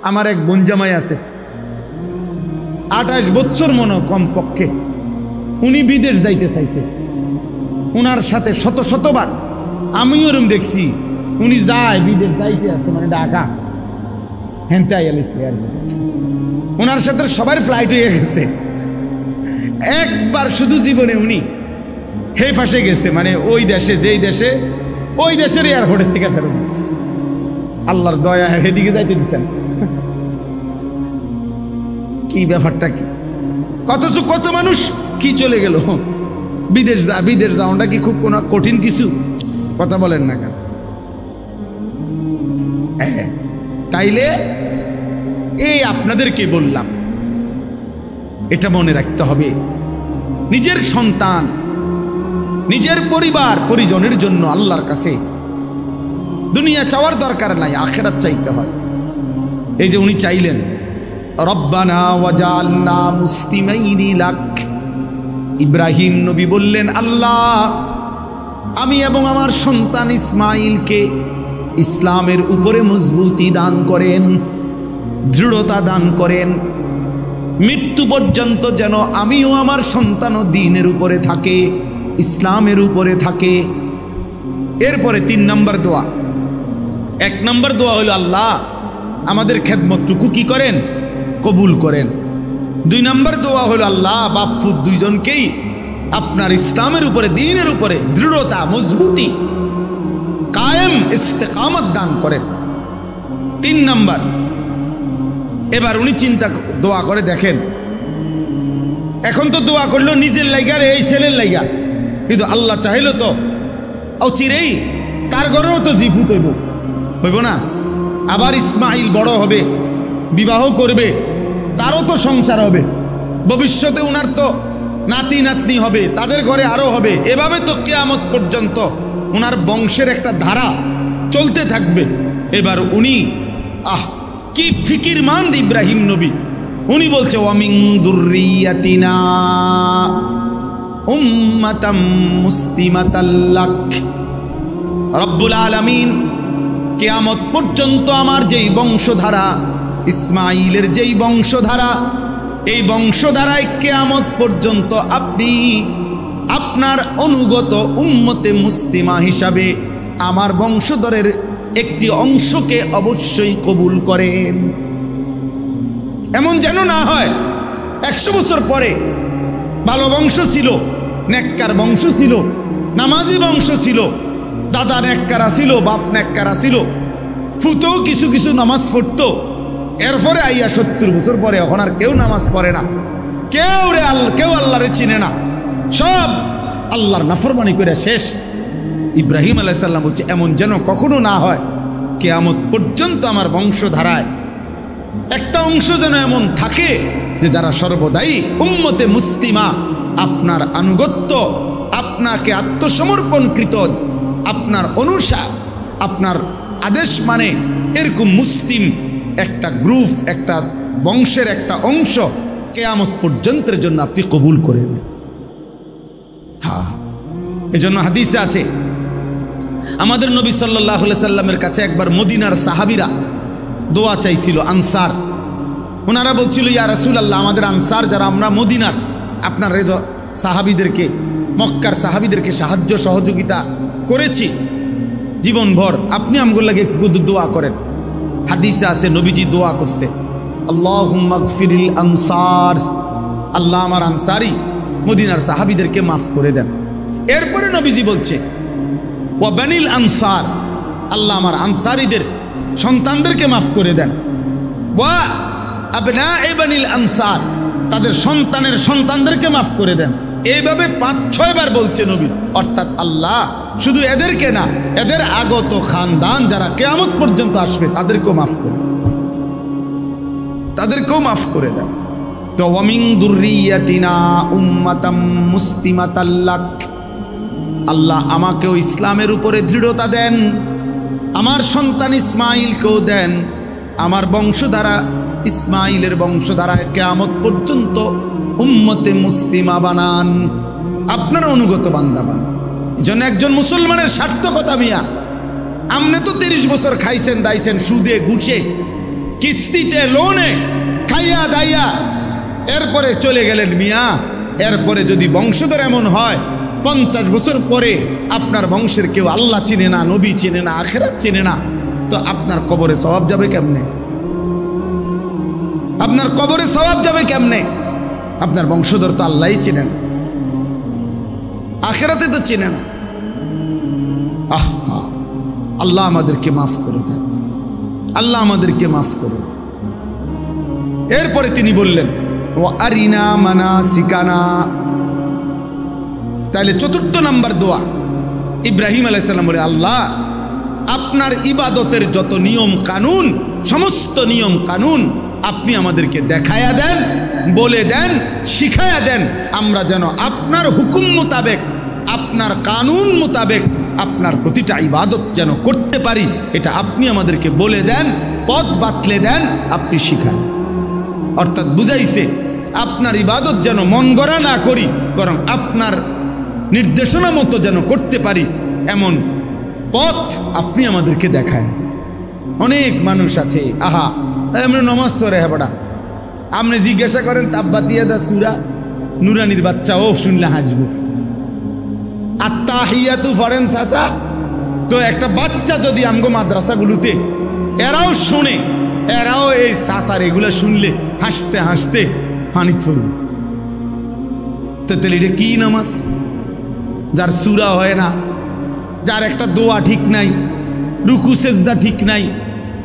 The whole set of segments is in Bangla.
আমার এক বোন জামাই আছে 28 বছর মনে কমপক্ষে, উনি বিদেশ যাইতে চাইছে। উনার সাথে শত শতবার আমিও ওরম দেখছি, উনি যায় বিদেশ যাইতে আছে, মানে ঢাকা হেনতে ওনার সাথে সবার ফ্লাইট হয়ে গেছে। একবার শুধু জীবনে উনি হে ফাঁসে গেছে, মানে ওই দেশে, যেই দেশে, ওই দেশের এয়ারপোর্টের থেকে ফেরত গেছে। আল্লাহর দয়া, হেদিকে যাইতে দিচ্ছেন, কি ব্যাপারটা কি? কত মানুষ কি চলে গেল বিদেশ যাওয়াটা কি খুব কোনো কঠিন কিছু? কথা বলেন না কেন? তাইলে এই আপনাদেরকে বললাম, এটা মনে রাখতে হবে, নিজের সন্তান, নিজের পরিবার পরিজনের জন্য আল্লাহর কাছে দুনিয়া চাওয়ার দরকার নাই, আখিরাত চাইতে হয়। এই যে উনি চাইলেন রব্বানা ওয়াজআলনা মুসলিমাইনি লাক, ইব্রাহিম নবী বললেন, আল্লাহ আমি এবং আমার সন্তান ইসমাইলকে ইসলামের উপরে মজবুতি দান করেন, দৃঢ়তা দান করেন, মৃত্যু পর্যন্ত যেন আমিও আমার সন্তানও দ্বীনের উপরে থাকে, ইসলামের উপরে থাকে। এরপরে 3 নম্বর দোয়া। 1 নম্বর দোয়া হলো আল্লাহ আমাদের খেদমতটুকু কি করেন? কবুল করেন। 2 নম্বর দোয়া হলো আল্লাহ বাপ ফুত দুইজনকেই আপনার ইসলামের উপরে, দ্বীনের উপরে দৃঢ়তা, মজবুতি, কায়েম ইস্তেকামত দান করেন। 3 নম্বর, এবার উনি দোয়া করে দেখেন, এখন তো দোয়া করলো নিজের লাইগা, এই ছেলের লাইগা, কিন্তু আল্লাহ চাইলো তো চিরেই তার ঘরেও তো জিফুত হইব না? আবার ইসমাইল বড় হবে, বিবাহ করবে, তারও তো সংসার হবে, ভবিষ্যতে উনার তো নাতি নাতনি হবে, তাদের ঘরে আরো হবে, এভাবে তো কিয়ামত পর্যন্ত উনার বংশের একটা ধারা চলতে থাকবে। এবার উনি কি ফিকিরমান্দ ইব্রাহিম নবী, উনি বলছে ওয়ামিন দুররিয়াতিনা উম্মাতাম মুসলিমাতাল লাক, রব্বুল আলামিন কিয়ামত পর্যন্ত আমার যেই বংশধারা, ইসমাইলের যেই বংশধারা, এই বংশধারায় কিয়ামত পর্যন্ত আপনি আপনার অনুগত উম্মতে মুসলিমা হিসাবে আমার বংশধরের একটি অংশকে অবশ্যই কবুল করেন। এমন যেন না হয় 100 বছর পরে ভালো বংশ ছিল, নেককার বংশ ছিল, নামাজি বংশ ছিল, দাদা নেককারা ছিল, বাপ নেককারা ছিল, ফুতেও কিছু কিছু নামাজ পড়তো, এরপরে আইয়া 70 বছর পরে এখন আর কেউ নামাজ পড়ে না, কেউ আল্লাহরে চিনে না, সব আল্লাহর নাফরমানি করে শেষ। ইব্রাহিম আলাইহিস সালাম বলছে এমন যেন কখনো না হয়, কিয়ামত পর্যন্ত আমার বংশধারায় একটা অংশ যেন এমন থাকে যে যারা সর্বদাই উম্মতে মুসলিমা, আপনার আনুগত্য, আপনাকে আত্মসমর্পণকৃত, আপনার অনুসার, আপনার আদেশ মানে এরকম মুসলিম একটা গ্রুপ, একটা বংশের একটা অংশ কিয়ামত পর্যন্তের জন্য আপনি কবুল করে নেবেন। হ্যাঁ, এজন্য হাদিসে আছে আমাদের নবী সাল্লাল্লাহু আলাইহি সাল্লামের কাছে একবার মদিনার সাহাবীরা দোয়া চাইছিল, আনসার, ওনারা বলছিল ইয়া রাসূলুল্লাহ, আমাদের আনসার যারা আমরা মদিনার আপনার সাহাবীদেরকে, মক্কার সাহাবীদেরকে সাহায্য সহযোগিতা করেছি জীবনভর, আপনি আমগুলো লাগে একটু দোয়া করেন। হাদিসে আছে নবীজি দোয়া করছে, আল্লাহুম্মা গফিরিল আনসার, আল্লাহ আমার আনসারি মদিনার সাহাবীদেরকে মাফ করে দেন। এরপরে নবীজি বলছে ওয়া বানিল আনসার, আল্লাহ আমার আনসারীদের সন্তানদেরকে মাফ করে দেন। ওয়া আবনায়ে বানিল আনসার, তাদের সন্তানের সন্তানদেরকে মাফ করে দেন। এইভাবে 5-6 বার বলছে নবী, অর্থাৎ আল্লাহ শুধু এদেরকে না, এদের আগত খানদান যারা কিয়ামত পর্যন্ত আসবে তাদেরকেও মাফ করে, তাদেরকেও মাফ করে দেন। তো ওয়ামিন দুররিয়াতিনা উম্মাতাম মুসলিমাতাল লাক, আল্লাহ আমাকেও ইসলামের উপরে দৃঢ়তা দেন, আমার সন্তান ইসমাইলকেও দেন, আমার বংশধারা ইসমাইলের বংশধারায় কিয়ামত পর্যন্ত উম্মতে মুসলিমা বানান, আপনার অনুগত বান্দা বানান। এজন্য একজন মুসলমানের সার্থকতা মিয়া, আপনি তো 30 বছর খাইছেন দাইছেন সুদে ঘুষে, কিস্তিতে লোনে খাইয়া দাইয়া এরপরে চলে গেলেন মিয়া। এরপরে যদি বংশধর এমন হয় 50 বছর পরে আপনার বংশের কেউ আল্লাহ চিনে না, নবী চিনে না, আখিরাত চিনে না, তো আপনার কবরে সওয়াব যাবে কেমনে? আপনার কবরে সওয়াব যাবে কেমনে? আপনার বংশধর তো আল্লাহই চিনেন, আখিরাতে তো চিনেন। আহা, আল্লাহ আমাদেরকে মাফ করে দেন, আল্লাহ আমাদেরকে মাফ করে দেন। এরপরে তিনি বললেন ও আরিনা মানাসিকানা। তাহলে 4 নম্বর দোয়া ইব্রাহিম আলাইহিস সালাম বলে, আল্লাহ আপনার ইবাদতের যত নিয়ম কানুন, সমস্ত নিয়ম কানুন আপনি আমাদেরকে দেখায়া দেন, বলে দেন, শিখায়া দেন, আমরা যেন আপনার হুকুম মোতাবেক, আপনার কানুন মোতাবেক আপনার প্রতিটা ইবাদত যেন করতে পারি, এটা আপনি আমাদেরকে বলে দেন, পথ বাতলে দেন, আপনি শিখান। অর্থাৎ বুঝাইছে আপনার ইবাদত যেন মন গড়া না করি, বরং আপনার নির্দেশনা মতো যেন করতে পারি, এমন পথ আপনি আমাদেরকে দেখায় দেন। অনেক মানুষ আছে, আহা এমনি নমাজ পড়ে, হ্যাঁ বড়া, আপনি জিজ্ঞাসা করেন তাব্বাতিয়াদা সূরা নুরানির বাচ্চা ও শুনলে হাসবো, আত্তাহিয়াতু পড়েন চাচা, তো একটা বাচ্চা যদি আমগো মাদ্রাসাগুলোতে এরাও শুনে, এরাও এই চাচার এগুলো শুনলে হাসতে হাসতে পানি পড়বে। তো তাহলে এটা কি নামাজ? যার সূরা হয় না, যার একটা দোয়া ঠিক নাই, রুকু সেজদা ঠিক নাই,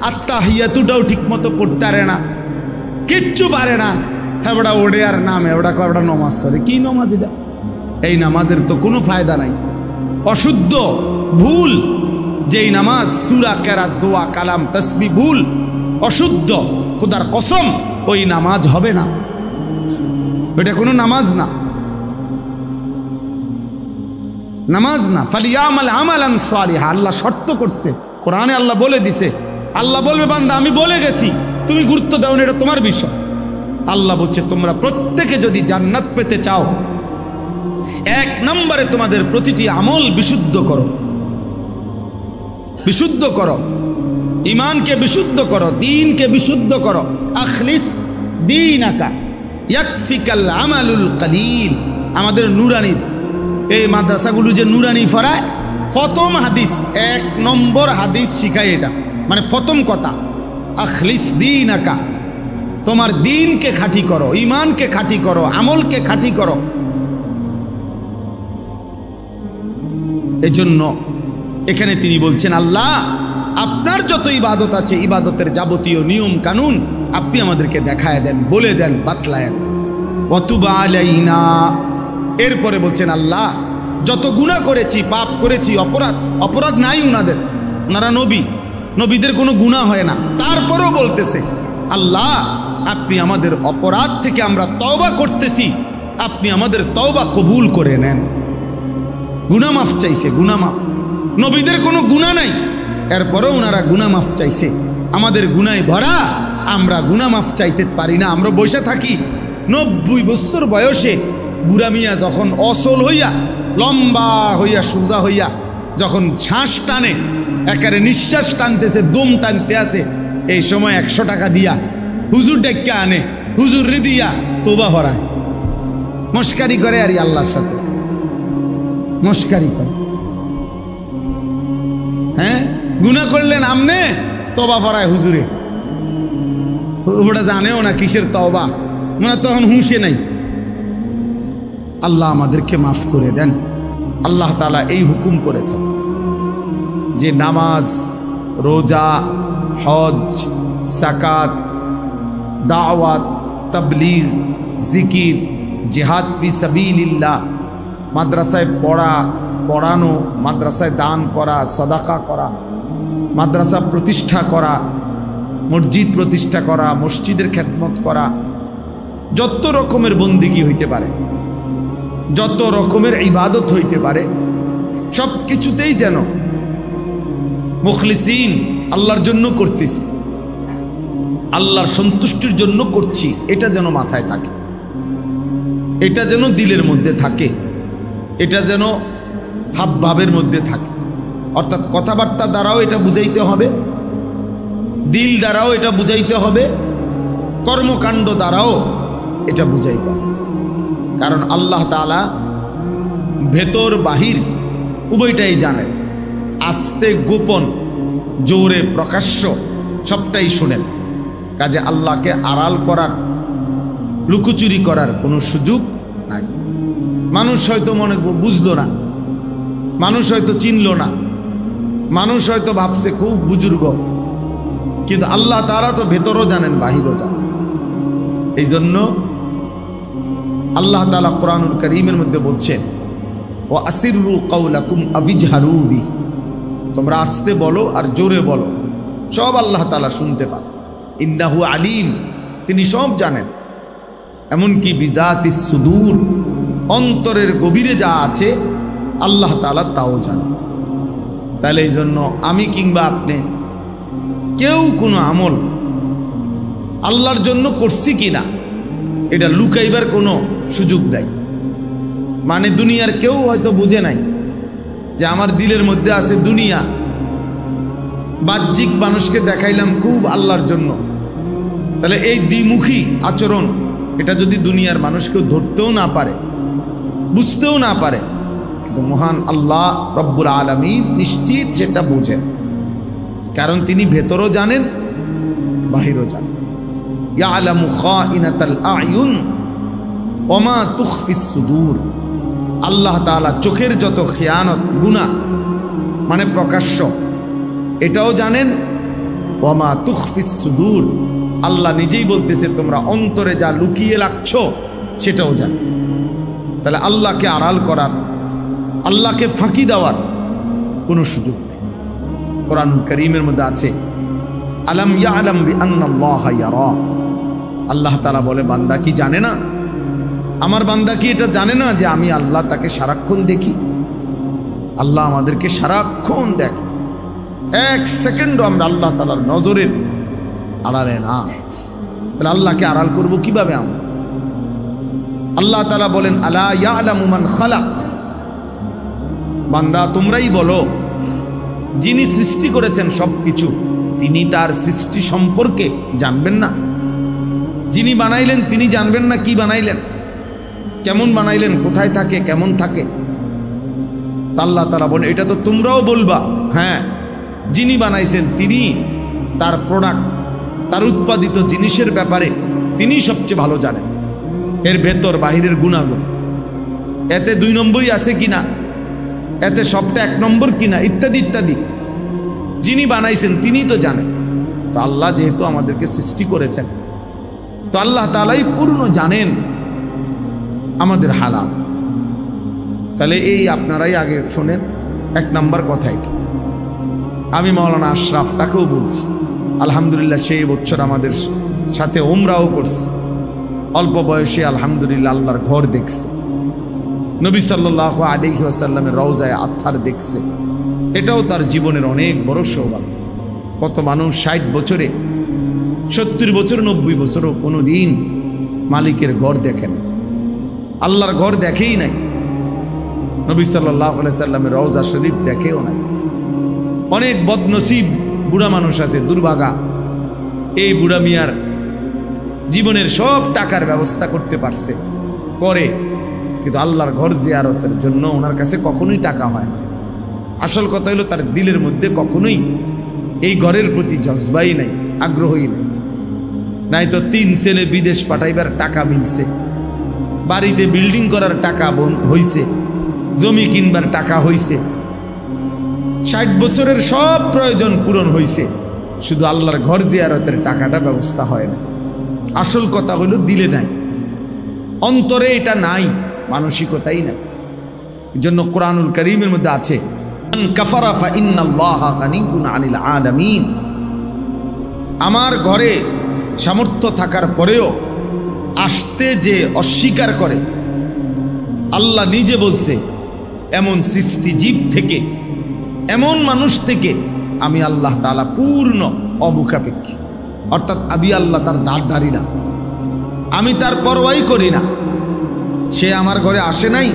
আত্তাহিয়াতুটাও ঠিক মতো পড়তে পারে না, কিচ্ছু পারে না, হ্যাঁ ওটা ওড়ে আর নামে ওটা কয়টা নমাজ পড়ে। কি নমাজ এটা? এই নামাজের তো কোনো ফায়দা নাই, অশুদ্ধ, ভুল। যেই নামাজ সূরা কেরাত দোয়া কালাম তাসবিহ ভুল, অশুদ্ধ, খোদার কসম ওই নামাজ হবে না, ওইটা কোনো নামাজ না, নামাজ না। ফালিয়ামাল আমালান সালিহা, আল্লাহ শর্ত করছে কোরআনে, আল্লাহ বলে দিছে, আল্লাহ বলবে বান্দা আমি বলে গেছি, তুমি গুরুত্ব দাও না, এটা তোমার বিষয়। আল্লাহ বলছে তোমরা প্রত্যেকে যদি জান্নাত পেতে চাও, 1 নম্বরে তোমাদের প্রতিটি আমল বিশুদ্ধ করো, বিশুদ্ধ করো, ইমানকে বিশুদ্ধ করো, দ্বীনকে বিশুদ্ধ করো। আখলিস দীনাকা ইয়াকফিকাল আমালুল কলিল। আমাদের নুরানি এই মাদ্রাসাগুলো যে নুরানি ফরায়, প্রথম হাদিস 1 নম্বর হাদিস শিখায় এটা, মানে প্রথম কথা আখলিস দীনাকা, তোমার দ্বীনকে খাঁটি করো, ইমানকে খাঁটি করো, আমলকে খাঁটি করো। এজন্য এখানে তিনি বলছেন আল্লাহ আপনার যত ইবাদত আছে, ইবাদতের যাবতীয় নিয়ম কানুন আপনি আমাদেরকে দেখায় দেন, বলে দেন, বাতলায় দেন। ওয়াতুবা আলাইনা। এরপরে বলছেন আল্লাহ যত গুনাহ করেছি, পাপ করেছি, অপরাধ নাই উনাদের, ওনারা নবী, নবীদের কোনো গুনাহ হয় না, তারপরেও বলতেছে আল্লাহ আপনি আমাদের অপরাধ থেকে আমরা তওবা করতেছি, আপনি আমাদের তওবা কবুল করে নেন। গুনাহ মাফ চাইছে, গুনাহ মাফ। নবীদের কোনো গুনাহ নাই, এরপরেও ওনারা গুনাহ মাফ চাইছে। আমাদের গুনায় ভরা, আমরা গুনাহ মাফ চাইতে পারি না, আমরা বসে থাকি। 90 বছর বয়সে বুড়া মিয়া যখন অসল হইয়া, লম্বা হইয়া, সোজা হইয়া যখন শ্বাস টানে, একেবারে নিঃশ্বাস টানতেছে, দম টানতে আছে, এই সময় 100 টাকা দিয়া হুজুর ডেকে আনে, হুজুর রে দিয়া তোবা ভরায়, মস্কারি করে আর আল্লাহর সাথে মস্কারি করে। হ্যাঁ, গুনাহ করলেন আমনে, তওবা ভরায় হুজুরে, ওটা জানেও না কিসের তওবা, মানে তখন হুঁশে নাই। আল্লাহ আমাদেরকে মাফ করে দেন। আল্লাহ তাআলা এই হুকুম করেছেন যে নামাজ, রোজা, হজ, যাকাত, দাওয়াত, তাবলীগ, জিকির, জিহাদ ফি সাবিলিল্লাহ, মাদ্রাসায় পড়ানো, মাদ্রাসায় দান করা, সাদাকা করা, মাদ্রাসা প্রতিষ্ঠা করা, মসজিদ প্রতিষ্ঠা করা, মসজিদের খেদমত করা, যত রকমের বন্দিগি হইতে পারে, যত রকমের ইবাদত হইতে পারে, সব কিছুতেই যেন মুখলিসিন, আল্লাহর জন্য করতেছি, আল্লাহর সন্তুষ্টির জন্য করছি, এটা যেন মাথায় থাকে, এটা যেন দিলের মধ্যে থাকে, এটা যেন হাবভাবের মধ্যে থাকে। অর্থাৎ কথাবার্তা দ্বারাও এটা বুঝাইতে হবে, দিল দ্বারাও এটা বুঝাইতে হবে, কর্মকাণ্ড দ্বারাও এটা বুঝাইতে হবে। কারণ আল্লাহ তাআলা ভেতর বাহির উভয়টাই জানেন, আস্তে গোপন, জোরে প্রকাশ্য সবটাই শুনেন। কাজে আল্লাহকে আড়াল করার, লুকোচুরি করার কোনো সুযোগ নাই। মানুষ হয়তো মনে বুঝলো না, মানুষ হয়তো চিনল না, মানুষ হয়তো ভাবছে খুব বুজুর্গ, কিন্তু আল্লাহ তাআলা তো ভেতরও জানেন, বাহিরও জানেন। এই জন্য আল্লাহ তাআলা কোরআনুল কারীমের মধ্যে বলছেন, ওয়া আসিররু কাওলাকুম আবিজহারু বি, তোমরা আস্তে বলো আর জোরে বলো, সব আল্লাহ তাআলা শুনতে পান। ইন্নাহু আলিম, তিনি সব জানেন। এমনকি বিযাতিস সুদূর, অন্তরের গভীরে যা আছে আল্লাহ তাআলা তাও জানেন। তাহলে এই জন্য আমি কিংবা আপনি কেউ কোনো আমল আল্লাহর জন্য করছি কিনা এটা লুকাইবার কোনো সুযোগ নাই। মানে দুনিয়ার কেউ হয়তো বুঝে নাই যে আমার দিলের মধ্যে আছে দুনিয়া, বাহ্যিক মানুষকে দেখাইলাম খুব আল্লাহর জন্য। তাহলে এই দ্বিমুখী আচরণ এটা যদি দুনিয়ার মানুষ কেউ ধরতেও না পারে, বুঝতেও না পারে, কিন্তু মহান আল্লাহ রব্বুল আলামিন নিশ্চিত সেটা বোঝেন। কারণ তিনি ভেতরও জানেন, বাহিরও জানেন। ইয়ালামু খাইনাতাল আয়ুন ওয়া মা তুখফিস সুদূর, আল্লাহ তাআলা চোখের যত খেয়ানত, গুনাহ মানে প্রকাশ্য, এটাও জানেন। ওয়া মা তুখফিস সুদূর, আল্লাহ নিজেই বলতেছে তোমরা অন্তরে যা লুকিয়ে রাখছো সেটাও জানেন। তাহলে আল্লাহকে আড়াল করার, আল্লাহকে ফাঁকি দেওয়ার কোনো সুযোগ নেই। কোরআনুল কারীমের মধ্যে আছে, আলাম ইয়ালাম বিআন্নাল্লাহা ইয়ারা, আল্লাহ তাআলা বলে বান্দা কি জানে না, আমার বান্দা কি এটা জানে না যে আমি আল্লাহ তাকে সারাক্ষণ দেখি। আল্লাহ আমাদেরকে সারাক্ষণ দেখে, এক সেকেন্ডও আমরা আল্লাহ তাআলার নজরের আড়ালে না। তাহলে আল্লাহকে আড়াল করব কিভাবে আমরা? আল্লাহ তাআলা বলেন, আলা ইয়ালামু মান খালাক, বান্দা তোমরাই বলো যিনি সৃষ্টি করেছেন সব কিছু, তিনি তার সৃষ্টি সম্পর্কে জানবেন না? যিনি বানাইলেন তিনি জানবেন না কি বানাইলেন, কেমন বানাইলেন, কোথায় থাকে, কেমন থাকে? আল্লাহ তাআলা বলেন এটা তো তোমরাও বলবা, হ্যাঁ যিনি বানাইছেন তিনি তার প্রোডাক্ট, তার উৎপাদিত জিনিসের ব্যাপারে তিনি সবচেয়ে ভালো জানেন, এর ভেতর বাহিরের গুণাগুণ, এতে 2 নম্বরই আছে কিনা, এতে সবটা 1 নম্বর কিনা, ইত্যাদি ইত্যাদি। যিনি বানাইছেন তিনি তো জানেন। তো আল্লাহ যেহেতু আমাদেরকে সৃষ্টি করেছেন, তো আল্লাহ তাআলাই পূর্ণ জানেন আমাদের হালাত। তাহলে এই আপনারাই আগে শোনেন 1 নম্বর কথা এটা। আমি মাওলানা আশরাফ তাকেও বলছি, আলহামদুলিল্লাহ সেই বছর আমাদের সাথে উমরাও করছে, অল্প বয়সে আলহামদুলিল্লাহ আল্লাহর ঘর দেখছে, নবী সাল্লাল্লাহু আলাইহি ওয়াসাল্লামের রওজায়ে আতহার দেখছে, এটাও তার জীবনের অনেক বড় সৌভাগ্য। কত মানুষ 60 বছরে, 70 বছর, 90 বছরও কোনো দিন মালিকের ঘর দেখে না, আল্লাহর ঘর দেখেই নাই, নবী সাল্লাল্লাহু আলাইহি সাল্লামের রওজা শরীফ দেখেও নাই। অনেক বদনসিব বুড়া মানুষ আছে, দুর্ভাগা, এই বুড়া মিয়ার জীবনের সব টাকার ব্যবস্থা করতে পারছে, করে, কিন্তু আল্লাহর ঘর জিয়ারতের জন্য ওনার কাছে কখনোই টাকা হয় না। আসল কথা হলো তার দিলের মধ্যে কখনোই এই ঘরের প্রতি জজবাই নাই, আগ্রহই নাই। নাই তো 3 ছেলে বিদেশ পাঠাইবার টাকা মিলছে, বাড়িতে বিল্ডিং করার টাকা হইছে, জমি কিনবার টাকা হইছে, 60 বছরের সব প্রয়োজন পূরণ হইছে, শুধু আল্লাহর ঘর জিয়ারতের টাকাটা ব্যবস্থা হয় না। আসল কথা হলো দিলে নাই, অন্তরে এটা নাই, মানসিকতাই নাই। এই জন্য কোরআনুল কারীমের মধ্যে আছে, কাফারা ফা ইন্নাল্লাহা গানিয়্যুন আনিল আলামিন, আমার ঘরে সামর্থ্য থাকার পরেও আসতে যে অস্বীকার করে, আল্লাহ নিজে বলছে এমন সৃষ্টি জীব থেকে, এমন মানুষ থেকে আমি আল্লাহ তাআলা পূর্ণ অমুখাপেক্ষী। অর্থাৎ আমি আল্লাহ তার দাঁড় না, আমি তার পরোয়াই করি না। সে আমার ঘরে আসে নাই,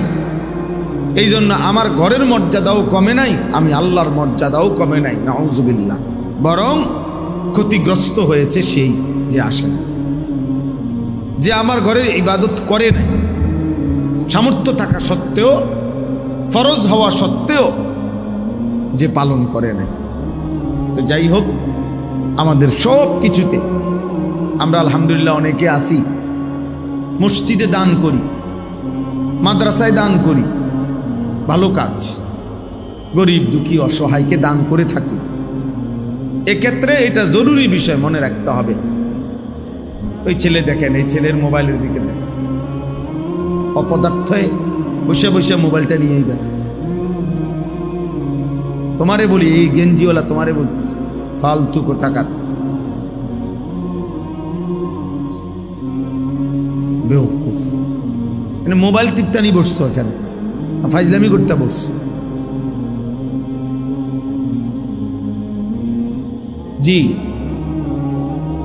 এই জন্য আমার ঘরের মর্যাদাও কমে নাই, আমি আল্লাহর মর্যাদাও কমে নাই, নাউজুবিল্লাহ। বরং ক্ষতিগ্রস্ত হয়েছে সেই যে আসে না, যে আমার ঘরে ইবাদত করে না, সামর্থ্য থাকা সত্ত্বেও, ফরজ হওয়া সত্ত্বেও যে পালন করে না। তো যাই হোক, আমাদের সব কিছুতে আমরা আলহামদুলিল্লাহ অনেকে আসি, মসজিদে দান করি, মাদ্রাসায় দান করি, ভালো কাজ, গরিব দুঃখী অসহায়কে দান করে থাকি। এক্ষেত্রে এটা জরুরি বিষয় মনে রাখতে হবে। ওই ছেলে দেখেন, এই ছেলের মোবাইলের দিকে দেখেন, অপদার্থে বসে বসে মোবাইলটা নিয়েই ব্যস্ত। তোমারে বলি, এই গেঞ্জিওয়ালা তোমারে বলতেছে, ফালতু কোথাকার, বেওকুফ। মোবাইল টিপতানি বসছো, এখানে ফাইজলামি করতে বসছো। জি,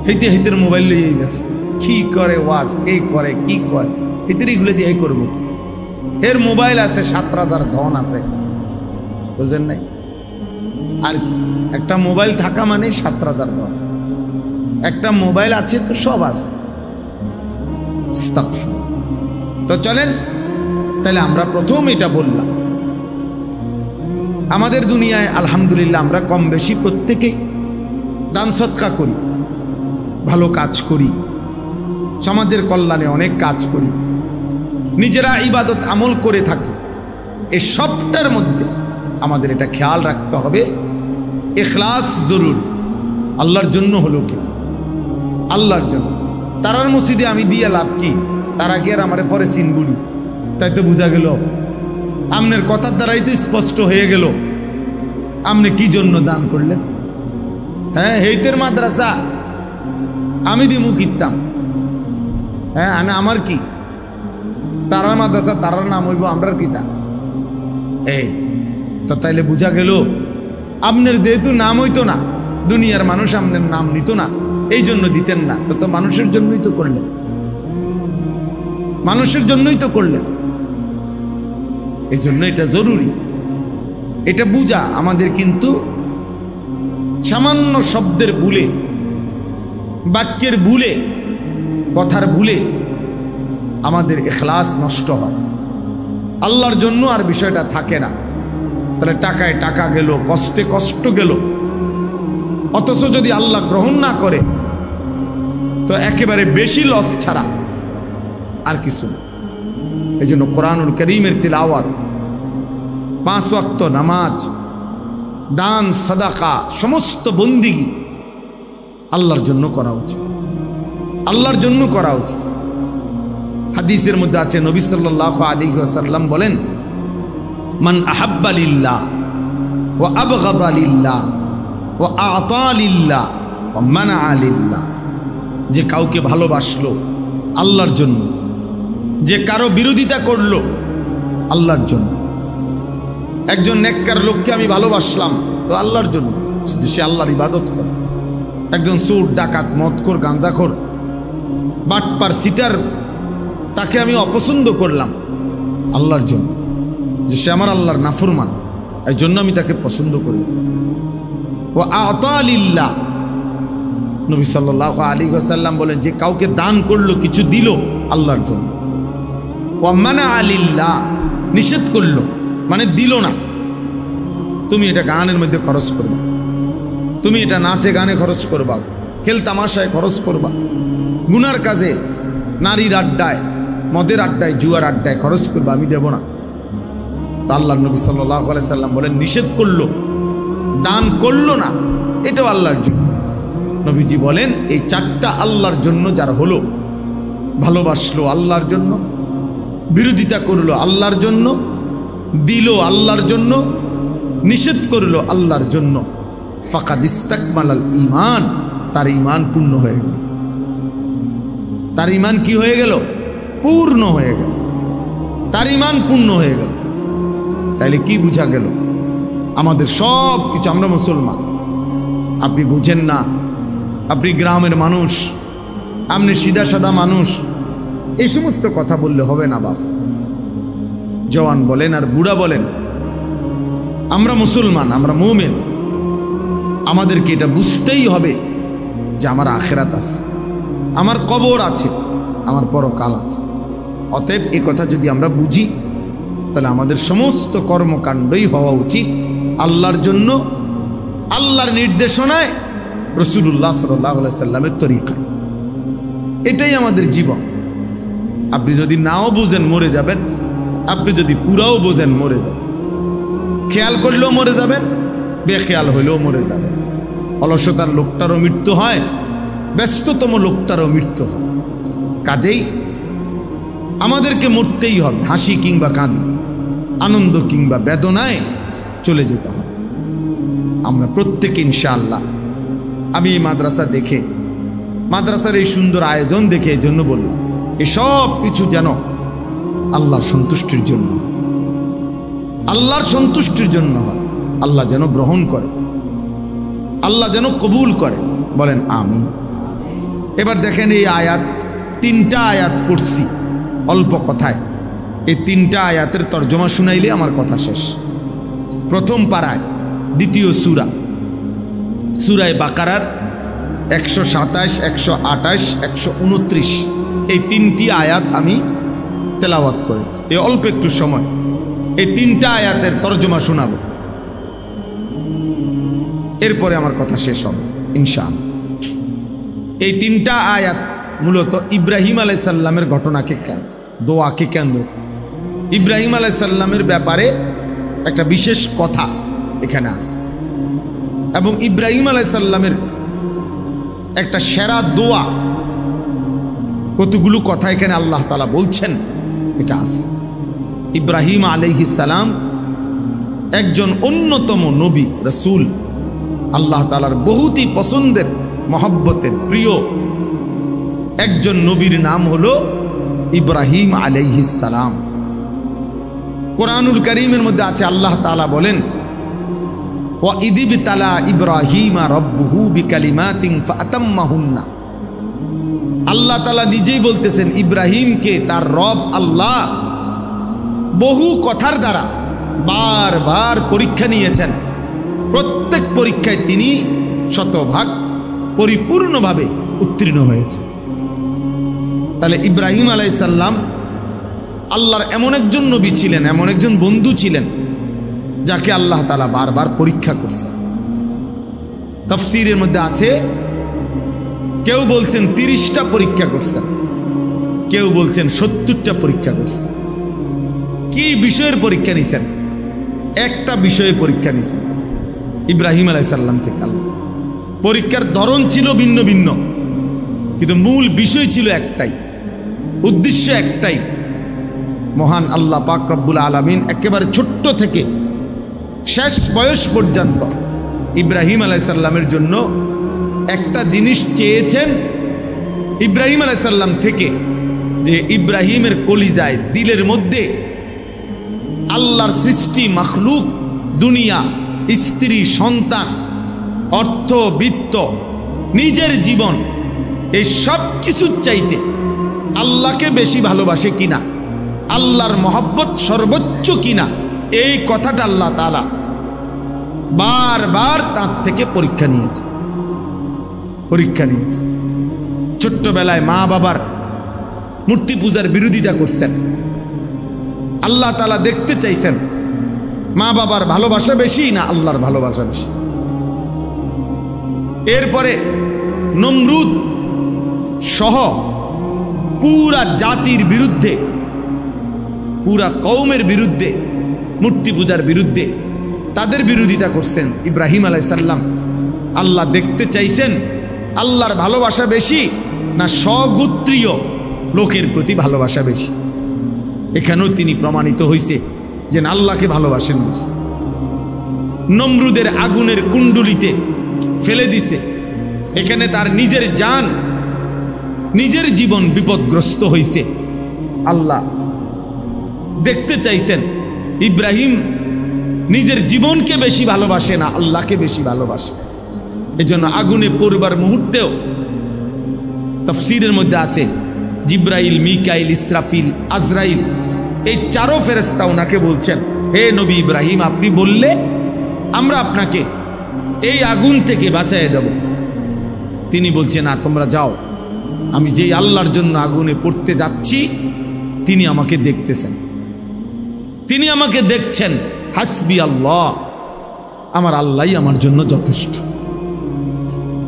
হেঁটে হেঁটের মোবাইল লিয়েই ব্যস্ত। কি করে ওয়াজ, কে করে, কি করে, হেঁটের এগুলো দিয়ে করবো কি? এর মোবাইল আছে, ৭,০০০ ধন আছে, বুঝেন নাই? আর কি, একটা মোবাইল থাকা মানে ৭,০০০ ধন। একটা মোবাইল আছে তো সব আছে। তো চলেন, তাহলে আমরা প্রথম এটা বললাম, আমাদের দুনিয়ায় আলহামদুলিল্লাহ আমরা কম বেশি প্রত্যেকেই দান সৎকা করি, ভালো কাজ করি, সমাজের কল্যাণে অনেক কাজ করি, নিজেরা ইবাদত আমল করে থাকি। এই সবটার মধ্যে আমাদের এটা খেয়াল রাখতে হবে, ইখলাস জরুরি। আল্লাহর জন্য হলো কি? আল্লাহর জন্য। তারার মসজিদে আমি দিয়ে লাভ কি? তারা কি আর আমারে পরে চিনবুনি? তাই তো বোঝা গেল, আপনার কথার দ্বারাই তো স্পষ্ট হয়ে গেল আপনি কি জন্য দান করলেন। হ্যাঁ, হেইতের মাদ্রাসা আমি দিমু কিনতাম, হ্যাঁ, আমার কি? তারার মাদ্রাসা, তারার নাম হইব, আমরার কিতা? এই তো তাইলে বোঝা গেল আপনার যেহেতু নাম হইতো না, দুনিয়ার মানুষ আপনার নাম নিত না, এই জন্য দিতেন না। তো মানুষের জন্যই তো করলেন, মানুষের জন্যই তো করলেন। এই জন্য এটা জরুরি, এটা বুঝা আমাদের। কিন্তু সামান্য শব্দের ভুলে, বাক্যের ভুলে, কথার ভুলে আমাদের ইখলাস নষ্ট হয়, আল্লাহর জন্য আর বিষয়টা থাকে না। তাহলে টাকায় টাকা গেল, কষ্টে কষ্ট গেল, অথচ যদি আল্লাহ গ্রহণ না করে তো একেবারে বেশি লস ছাড়া আর কিছু না। এই জন্য কোরআনুল কারীমের তিলাওয়াত, 5 ওয়াক্ত নামাজ, দান সাদাকা, সমস্ত বন্দিগি আল্লাহর জন্য করা উচিত, আল্লাহর জন্য করা উচিত। হাদিসের মধ্যে আছে, নবী সাল্লাল্লাহু আলাইহি ওয়াসাল্লাম বলেন, মান আহাব্বা লিল্লাহ ওয়া আবগাদা লিল্লাহ ওয়া আ'তা লিল্লাহ ওয়া মানা'a লিল্লাহ। যে কাউকে ভালোবাসলো আল্লাহর জন্য, যে কারো বিরোধিতা করলো আল্লাহর জন্য। একজন নেককার লোককে আমি ভালোবাসলাম তো আল্লাহর জন্য, সে আল্লাহর ইবাদত করে। একজন চোর, ডাকাত, মদখোর, গাঁজাখোর, বাটপার, সিটার, তাকে আমি অপছন্দ করলাম আল্লাহর জন্য, যে সে আমার আল্লাহর নাফরমান, এই জন্য আমি তাকে পছন্দ করি। ও আ'তা লিল্লাহ, নবী সাল্লাল্লাহু আলাইহি ওয়াসাল্লাম বলেন, যে কাউকে দান করলো, কিছু দিল আল্লাহর জন্য। ওয়া মানা'a লিল্লাহ, নিষেধ করলো মানে দিল না, তুমি এটা গানের মধ্যে খরচ করবা, তুমি এটা নাচে গানে খরচ করবা, খেল তামাশায় খরচ করবা, গুনার কাজে, নারীর আড্ডায়, মদের আড্ডায়, জুয়ার আড্ডায় খরচ করবা, আমি দেব না। তো আল্লাহর নবী সাল্লাল্লাহু আলাইহি সাল্লাম বলেন, নিষেধ করলো, দান করলো না, এটাও আল্লাহর জন্য। নবীজি বলেন, এই 4টা আল্লাহর জন্য যার হলো, ভালোবাসলো আল্লাহর জন্য, বিরোধিতা করলো আল্লাহর জন্য, দিল আল্লাহর জন্য, নিষেধ করলো আল্লাহর জন্য, ফাকাদ ইস্তাকমালাল ঈমান, তার ঈমান পূর্ণ হয়ে গেল। তার ঈমান কি হয়ে গেল? পূর্ণ হয়ে গেল, তার ঈমান পূর্ণ হয়ে গেল। তাইলে কি বুঝা গেল? আমাদের সব কিছু, আমরা মুসলমান, আপনি বুঝেন না, আপনি গ্রামের মানুষ, আপনি সিধা সাদা মানুষ, এই সমস্ত কথা বললে হবে না বাপ। জওয়ান বলেন আর বুড়া বলেন, আমরা মুসলমান, আমরা মুমিন, আমাদেরকে এটা বুঝতেই হবে যে আমার আখিরাত আছে, আমার কবর আছে, আমার পরকাল আছে। অতএব এই কথা যদি আমরা বুঝি, তাহলে আমাদের সমস্ত কর্মকাণ্ডই হওয়া উচিত আল্লাহর জন্য, আল্লাহর নির্দেশনায়, রাসূলুল্লাহ সাল্লাল্লাহু আলাইহি সাল্লামের তরিকায়। এটাই আমাদের জীবন। আপনি যদি নাও বুঝেন মরে যাবেন, আপনি যদি পুরাও বোঝেন মরে যাবেন। খেয়াল করলেও মরে যাবেন, বেখেয়াল হইলেও মরে যাবেন। অলসতার লোকটারও মৃত্যু হয়, ব্যস্ততম লোকটারও মৃত্যু হয়। কাজেই আমাদেরকে মরতেই হবে, হাসি কিংবা কাঁদি, আনন্দ কিংবা বেদনায় চলে যেতে হবে আমরা প্রত্যেকে ইনশাআল্লাহ। আমি এই মাদ্রাসা দেখে, মাদ্রাসার এই সুন্দর আয়োজন দেখে এই জন্য বললাম, এসব কিছু যেন আল্লাহর সন্তুষ্টির জন্য, আল্লাহর সন্তুষ্টির জন্য হয়। আল্লাহ যেন গ্রহণ করে, আল্লাহ যেন কবুল করে, বলেন আমিন। এবার দেখেন এই আয়াত, 3টা আয়াত পড়ছি অল্প কথায়। এই 3টা আয়াতের তর্জমা শুনাইলে আমার কথা শেষ। প্রথম পারায়, দ্বিতীয় সূরা, সূরা বাকারার 127, 128, 129 এই 3টি আয়াত আমি তেলাওয়াত করেছি এই অল্প একটু সময়। এই 3টা আয়াতের তর্জমা শোনাবো, এরপরে আমার কথা শেষ হবে ইনশাআল্লাহ। এই 3টা আয়াত মূলত ইব্রাহিম আলাইহিস সালামের ঘটনাকে, দোয়াকে কেন্দ্র, ইব্রাহিম আলাইহিস সালামের ব্যাপারে একটা বিশেষ কথা এখানে আছে, এবং ইব্রাহিম আলাইহিস সালামের একটা সেরা দোয়া, কতগুলো কথা এখানে আল্লাহ তাআলা বলছেন এটা আছে। ইব্রাহিম আলাইহিস সালাম একজন অন্যতম নবী রাসূল, আল্লাহ তাআলার বহুতই পছন্দের, মহব্বতের, প্রিয় একজন নবীর নাম হলো ইব্রাহিম আলাইহিস সালাম। কোরআনুল কারীমের মধ্যে আছে, আল্লাহ তাআলা বলেন, ওয়া ইযিবতালা ইব্রাহিমা রাব্বুহু বিকালিমাতিন ফাতাম্মাহুন্না। আল্লাহ তাআলা নিজেই বলতেছেন, ইব্রাহিমকে তার রব আল্লাহ বহু কথার দ্বারা বারবার পরীক্ষা নিয়েছেন। প্রত্যেক পরীক্ষায় তিনি শতভাগ পরিপূর্ণভাবে উত্তীর্ণ হয়েছে। তাহলে ইব্রাহিম আলাইহিস সালাম আল্লাহর এমন একজন নবী ছিলেন, এমন একজন বন্ধু ছিলেন, যাকে আল্লাহ তাআলা বারবার পরীক্ষা করছেন। তাফসীরের মধ্যে আছে, কেউ বলছেন 30টা পরীক্ষা করছেন, কেউ বলছেন 70টা পরীক্ষা করছেন। কি বিষয়ের পরীক্ষা নিছেন? একটা বিষয়ে পরীক্ষা নিছেন ইব্রাহিম আলাইহিস সালাম থেকে। পরীক্ষার ধরন ছিল ভিন্ন ভিন্ন, কিন্তু মূল বিষয় ছিল একটাই, উদ্দেশ্য একটাই। মহান আল্লাহ পাক রব্বুল আলামিন একেবারে ছোট্ট থেকে শেষ বয়স পর্যন্ত ইব্রাহিম আলাইহিস সালামের জন্য একটা জিনিস চেয়েছেন ইব্রাহিম আলাইহিস সালাম থেকে, যে ইব্রাহিমের কলিজায়, দিলের মধ্যে আল্লাহর সৃষ্টি মাখলুক, দুনিয়া, স্ত্রী, সন্তান, অর্থ, বিত্ত, নিজের জীবন, এই সব কিছুর চাইতে আল্লাহকে বেশি ভালোবাসে কিনা, আল্লাহর মহব্বত সর্বোচ্চ কিনা, এই কথাটা আল্লাহ তাআলা বারবার তার থেকে পরীক্ষা নিয়েছে। ছোট্টবেলায় মা বাবার মূর্তি পূজার বিরোধিতা করছেন, আল্লাহ তাআলা দেখতে চাইছেন মা বাবার ভালোবাসা বেশি না আল্লাহর ভালোবাসা বেশি। এরপরে নমরুদ সহ পুরা জাতির বিরুদ্ধে, পুরা কওমের বিরুদ্ধে, মূর্তি পূজার বিরুদ্ধে তাদের বিরোধিতা করছেন ইব্রাহিম আলাইহিস সালাম। আল্লাহ দেখতে চাইছেন আল্লাহর ভালোবাসা বেশি না স্বগোত্রীয় লোকের প্রতি ভালোবাসা বেশি। এখানেও তিনি প্রমাণিত হয়েছে যে আল্লাহকে ভালোবাসেন বেশি। নমরুদের আগুনের কুণ্ডুলিতে ফেলে দিছে, এখানে তার নিজের জান, নিজের জীবন বিপদগ্রস্ত হয়েছে। আল্লাহ দেখতে চাইছেন ইব্রাহিম নিজের জীবনকে বেশি ভালোবাসে না আল্লাহকে বেশি ভালোবাসে। এজন্য আগুনে পড়বার মুহূর্তেও তাফসীরের মধ্যে আছে, জিব্রাইল, মিকাইল, ইসরাফিল, আজরাইল, এই 4 ফেরেশতা ওনাকে বলছেন, হে নবী ইব্রাহিম, আপনি বললে আমরা আপনাকে এই আগুন থেকে বাঁচাইয়ে দেব। তিনি বলছে, না তোমরা যাও, আমি যেই আল্লাহর জন্য আগুনে পড়তে যাচ্ছি তিনি আমাকে দেখতেছেন, তিনি আমাকে দেখছেন। হাসবি আল্লাহ, আমার আল্লাহই আমার জন্য যথেষ্ট,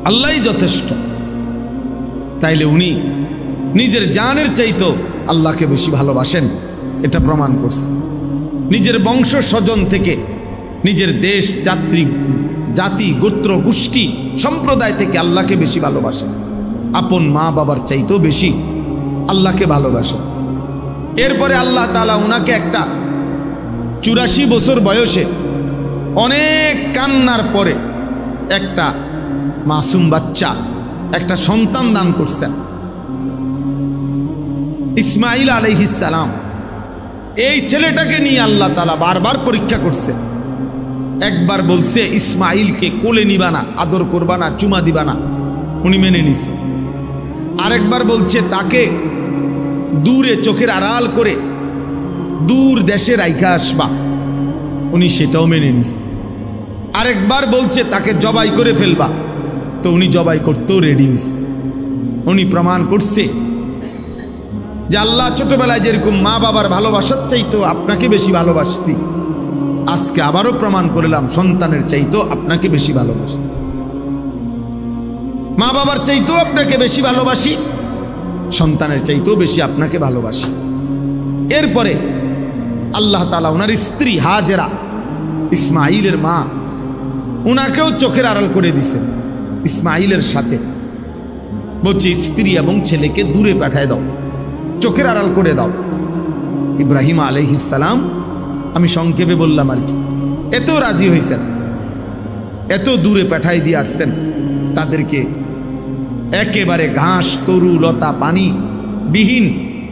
আল্লাহই যথেষ্ট। তাইলে উনি নিজের জানের চাইতো আল্লাহকে বেশি ভালোবাসেন, এটা প্রমাণ করছে। নিজের বংশ স্বজন থেকে, নিজের দেশ জাতি গোত্র গোষ্ঠী সম্প্রদায় থেকে আল্লাহকে বেশি ভালোবাসেন, আপন মা বাবার চাইতেও বেশি আল্লাহকে ভালোবাসেন। এরপরে আল্লাহ তাআলা উনাকে একটা 84 বছর বয়সে অনেক কান্নার পরে একটা মাসুম বাচ্চা, একটা সন্তান দান করছেন, ইসমাঈল আলাইহিস সালাম। এই ছেলেটাকে নিয়ে আল্লাহ তাআলা বারবার পরীক্ষা করছে। একবার বলছে ইসমাঈলকে কোলে নিবা না, আদর করবা না, চুমা দিবা না, উনি মেনে নিছে। আরেকবার বলছে তাকে দূরে চোখের আড়াল করে দূর দেশে রাইখা আসবা, উনি সেটাও মেনে নিছে। আরেকবার বলছে তাকে জবাই করে ফেলবা, তো উনি জবাই করতেও রেডি হয়েছে। উনি প্রমাণ করছে যে আল্লাহ ছোটবেলায় যেরকম মা বাবার ভালোবাসার চাইতো আপনাকে বেশি ভালোবাসছি, আজকে আবারও প্রমাণ করলাম সন্তানের চাইতো আপনাকে বেশি ভালোবাসি, মা বাবার চাইতেও আপনাকে বেশি ভালোবাসি, সন্তানের চাইতেও বেশি আপনাকে ভালোবাসি। এরপরে আল্লাহ তাআলা ওনার স্ত্রী হাজেরা, ইসমাঈলের মা, উনাকেও চোখের আড়াল করে দিছে ইসমাঈলের সাথে। বলছে স্ত্রী এবং ছেলেকে দূরে পাঠায় দাও, চোখের আড়াল করে দাও। ইব্রাহিম আলাইহিস সালাম, আমি সংক্ষেপে বললাম আর কি, এত রাজি হয়েছেন, এত দূরে পাঠাই দিয়ে আসছেন তাদেরকে। একেবারে ঘাস তরু লতা পানি বিহীন,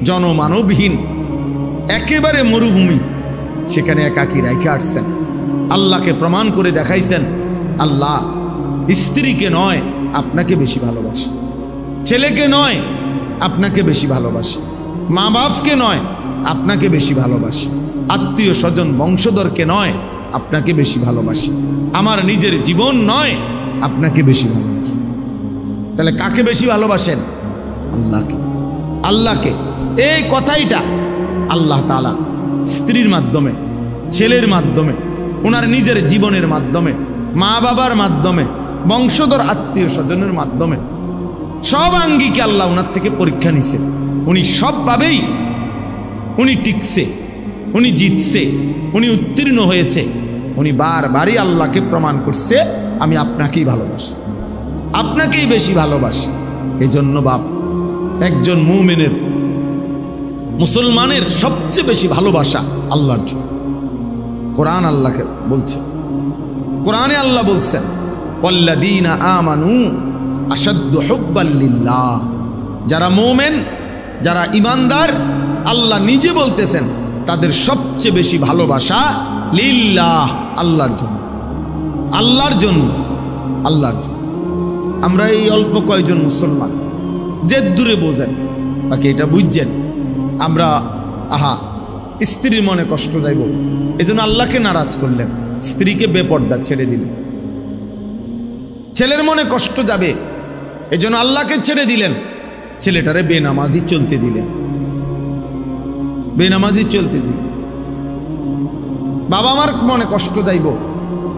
জনমানবহীন একেবারে মরুভূমি, সেখানে একাকী রেখে আসছেন। আল্লাহকে প্রমাণ করে দেখাইছেন আল্লাহ স্ত্রীকে নয় আপনাকে বেশি ভালোবাসে, ছেলেকে নয় আপনাকে বেশি ভালোবাসে, মা বাপকে নয় আপনাকে বেশি ভালোবাসে, আত্মীয় স্বজন বংশধরকে নয় আপনাকে বেশি ভালোবাসে, আমার নিজের জীবন নয় আপনাকে বেশি ভালোবাসে। তাহলে কাকে বেশি ভালোবাসেন? আল্লাহকে। আল্লাহকে। এই কথাইটা আল্লাহ তাআলা স্ত্রীর মাধ্যমে, ছেলের মাধ্যমে, ওনার নিজের জীবনের মাধ্যমে, মা বাবার মাধ্যমে, বংশধর আত্মীয় স্বজনের মাধ্যমে সব আঙ্গিকে আল্লাহ ওনার থেকে পরীক্ষা নিছে। উনি সবভাবেই উনি টিকছে, উনি জিতছে, উনি উত্তীর্ণ হয়েছে। উনি বারবারই আল্লাহকে প্রমাণ করছে আমি আপনাকেই ভালোবাসি, আপনাকেই বেশি ভালোবাসি। এই জন্য বাপ, একজন মুমিনের, মুসলমানের সবচেয়ে বেশি ভালোবাসা আল্লাহর জন্য। কোরআন আল্লাহকে বলছে, কোরআনে আল্লাহ বলছেন ওয়াল্লাযীনা আমানু আশাদ্দু হুব্বাল লিল্লাহ, যারা মুমিন, যারা ঈমানদার, আল্লাহ নিজে বলতেছেন তাদের সবচেয়ে বেশি ভালোবাসা লিল্লাহ, আল্লাহর জন্য, আল্লাহর জন্য, আল্লাহর জন্য। আমরা এই অল্প কয়েকজন মুসলমান যে দূরে বোঝেন, বাকি এটা বুঝছেন আমরা স্ত্রীর মনে কষ্ট যাইব, এজন্য আল্লাহকে নারাজ করলেন, স্ত্রীকে বেপর্দা ছেড়ে দিলেন। ছেলের মনে কষ্ট যাবে এজন্য আল্লাহকে ছেড়ে দিলেন, ছেলেটারে বেনামাজি চলতে দিলেন, বেনামাজি চলতে দিলেন। বাবা মার মনে কষ্ট যাইব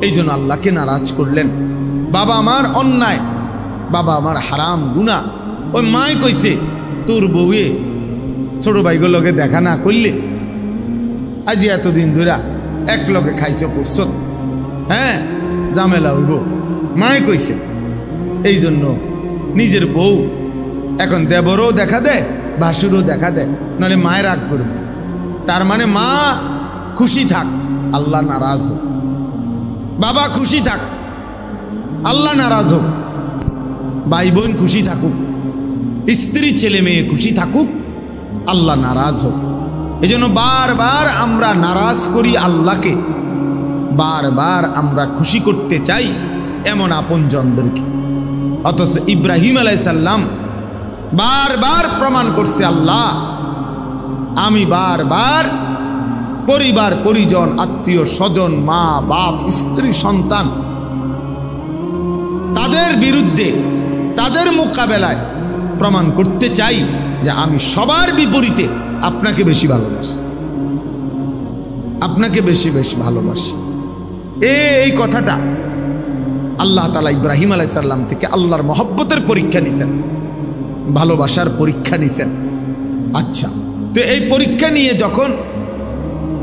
এই জন্য আল্লাহকে নারাজ করলেন। বাবা আমার অন্যায়, বাবা আমার হারাম গুনাহ, ওই মাই কইছে তোর বউয়ে ছোট ভাইগুলোকে দেখা না করলে আজ এতদিন ধরে এক লগে খাইছ করছ, হ্যাঁ ঝামেলা হইব, মাই কইছে। এই জন্য নিজের বউ এখন দেবরও দেখা দেয়, ভাসুরও দেখা দেয়, নাহলে মায়ের রাগ করবে। তার মানে মা খুশি থাক, আল্লাহ নারাজ হোক, বাবা খুশি থাক, আল্লাহ নারাজ হোক, ভাই বোন খুশি থাকুক, স্ত্রী ছেলে মেয়ে খুশি থাকুক, আল্লাহ নারাজ হোক। এই জন্য বারবার আমরা নারাজ করি আল্লাহকে, বারবার আমরা খুশি করতে চাই এমন আপনজনদেরকে। অথচ ইব্রাহিম আলাইহিস সালাম বারবার প্রমাণ করছে আল্লাহ আমি বারবার পরিবার পরিজন আত্মীয় স্বজন মা বাপ স্ত্রী সন্তান তাদের বিরুদ্ধে তাদের মোকাবেলায় প্রমাণ করতে চাই যে আমি সবার বিপরীতে আপনাকে বেশি ভালোবাসি, আপনাকে বেশি বেশি ভালোবাসি। এই কথাটা আল্লাহ তাআলা ইব্রাহিম আলাইহিস সালাম থেকে আল্লাহর মহব্বতের পরীক্ষা নিছেন, ভালোবাসার পরীক্ষা নিছেন। আচ্ছা, তো এই পরীক্ষা নিয়ে যখন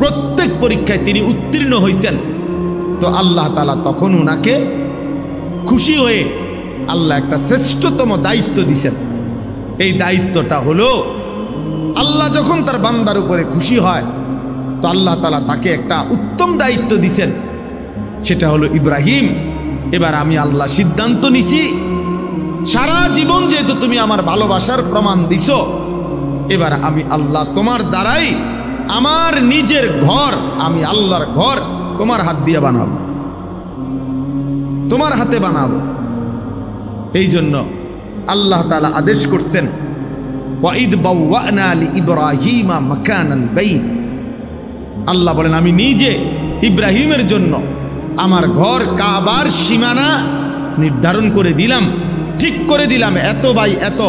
প্রত্যেক পরীক্ষায় তিনি উত্তীর্ণ হয়েছেন, তো আল্লাহ তাআলা তখন উনাকে খুশি হয়ে আল্লাহ একটা শ্রেষ্ঠতম দায়িত্ব দিছেন। এই দায়িত্বটা হলো, আল্লাহ যখন তার বান্দার উপরে খুশি হয় তো আল্লাহ তাআলা তাকে একটা উত্তম দায়িত্ব দিছেন। সেটা হলো, ইব্রাহিম, এবার আমি আল্লাহ সিদ্ধান্ত নিছি, সারা জীবন যেহেতু তুমি আমার ভালোবাসার প্রমাণ দিছো, এবার আমি আল্লাহ তোমার দ্বারাই আমার নিজের ঘর, আমি আল্লাহর ঘর তোমার হাত দিয়ে বানাবো, তোমার হাতে বানাবো। এই জন্য আল্লাহ তাআলা আদেশ করছেন, ওয়াইদ বাওয়ানা লিইব্রাহিমা মাকানাল বাইত। আল্লাহ বলেন, আমি নিজে ইব্রাহিমের জন্য আমার ঘর কাবার সীমানা নির্ধারণ করে দিলাম, ঠিক করে দিলাম। এত বাই এত,